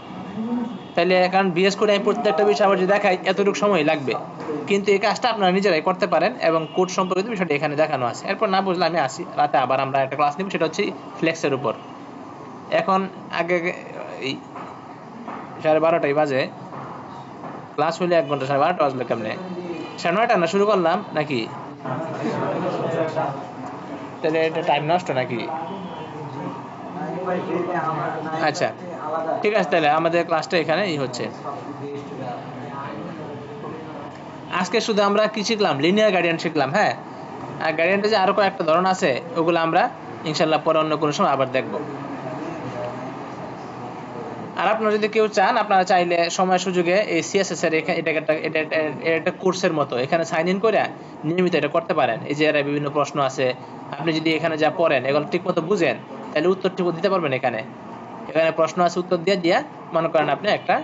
তাইলে কারণ বিএস কোডে আমি প্রত্যেকটা বিষয় আবার যদি দেখাই এতটুকু সময় লাগবে, কিন্তু এই কাজটা আপনারা নিজেরাই করতে পারেন, এবং কোড সম্পর্কিত বিষয়টা এখানে দেখানো আছে। এরপর না বুঝলে আমি আসি রাতে আবার আমরা একটা ক্লাস নিব, সেটা হচ্ছে ফ্লেক্সের উপর। এখন আগে এই 12:30 বাজে, ক্লাস হইলে 1 ঘন্টা, 12:30 বাজলে কেমনে? 9:30 না শুরু করলাম নাকি? তাহলে এটা টাইম নষ্ট নাকি? আচ্ছা ঠিক আছে, তাহলে আমাদের ক্লাসটা এখানেই হচ্ছে। আজকে শুধু আমরা কি শিখলাম? লিনিয়ার গ্রেডিয়েন্ট শিখলাম। হ্যাঁ, আর গ্রেডিয়েন্টে যে আরো কয়েকটা ধরন আছে ওগুলো আমরা ইনশাআল্লাহ পরে অন্য কোনো সময় আবার দেখব। আর আপনারা যদি কেউ চান, আপনারা চাইলে সময় সুযোগে এই সিএসএস এর এটা কোর্সের মতো এখানে সাইন ইন করে নিয়মিত এটা করতে পারেন। এই যে এর বিভিন্ন প্রশ্ন আছে, আপনি যদি এখানে যা পড়েন এগুলো ঠিকমতো বুঝেন তাহলে উত্তর ঠিক দিতে পারবেন। এখানে প্রশ্ন আছে, উত্তর দিয়ে মনে করেন আপনি একটা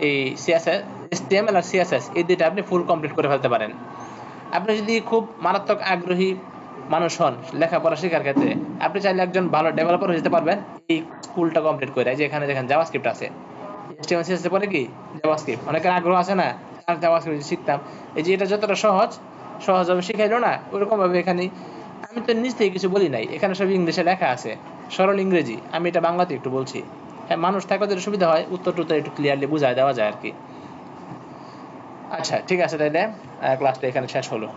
এই সিএসএস, HTML আর সিএসএস এই দুইটা আপনি ফুল কমপ্লিট করে ফেলতে পারেন। আপনি যদি খুব মারাত্মক আগ্রহী মানুষ হন লেখাপড়া শেখার ক্ষেত্রে, আপনি চাইলে একজন ভালো ডেভেলপার হয়ে যেতে পারবেন এই স্কুলটা কমপ্লিট করে। যে এখানে দেখেন জাভাস্ক্রিপ্ট আছে, HTML CSS পরে কি জাভাস্ক্রিপ্ট, অনেকের আগ্রহ আছে না আর জাভাস্ক্রিপ্ট শিখতাম। এই যে এটা যতটা সহজভাবে শিখাইলো না, ওরকম ভাবে এখানে আমি তো নিজ থেকে কিছু বলি নাই, এখানে সব ইংলিশে লেখা আছে, সরল ইংরেজি, আমি এটা বাংলাতে একটু বলছি। হ্যাঁ, মানুষ থাকলে যদি সুবিধা হয় উত্তর একটু ক্লিয়ারলি বুঝায় দেওয়া যায় আর কি। আচ্ছা ঠিক আছে, তাইলে ক্লাসটা এখানে শেষ হলো।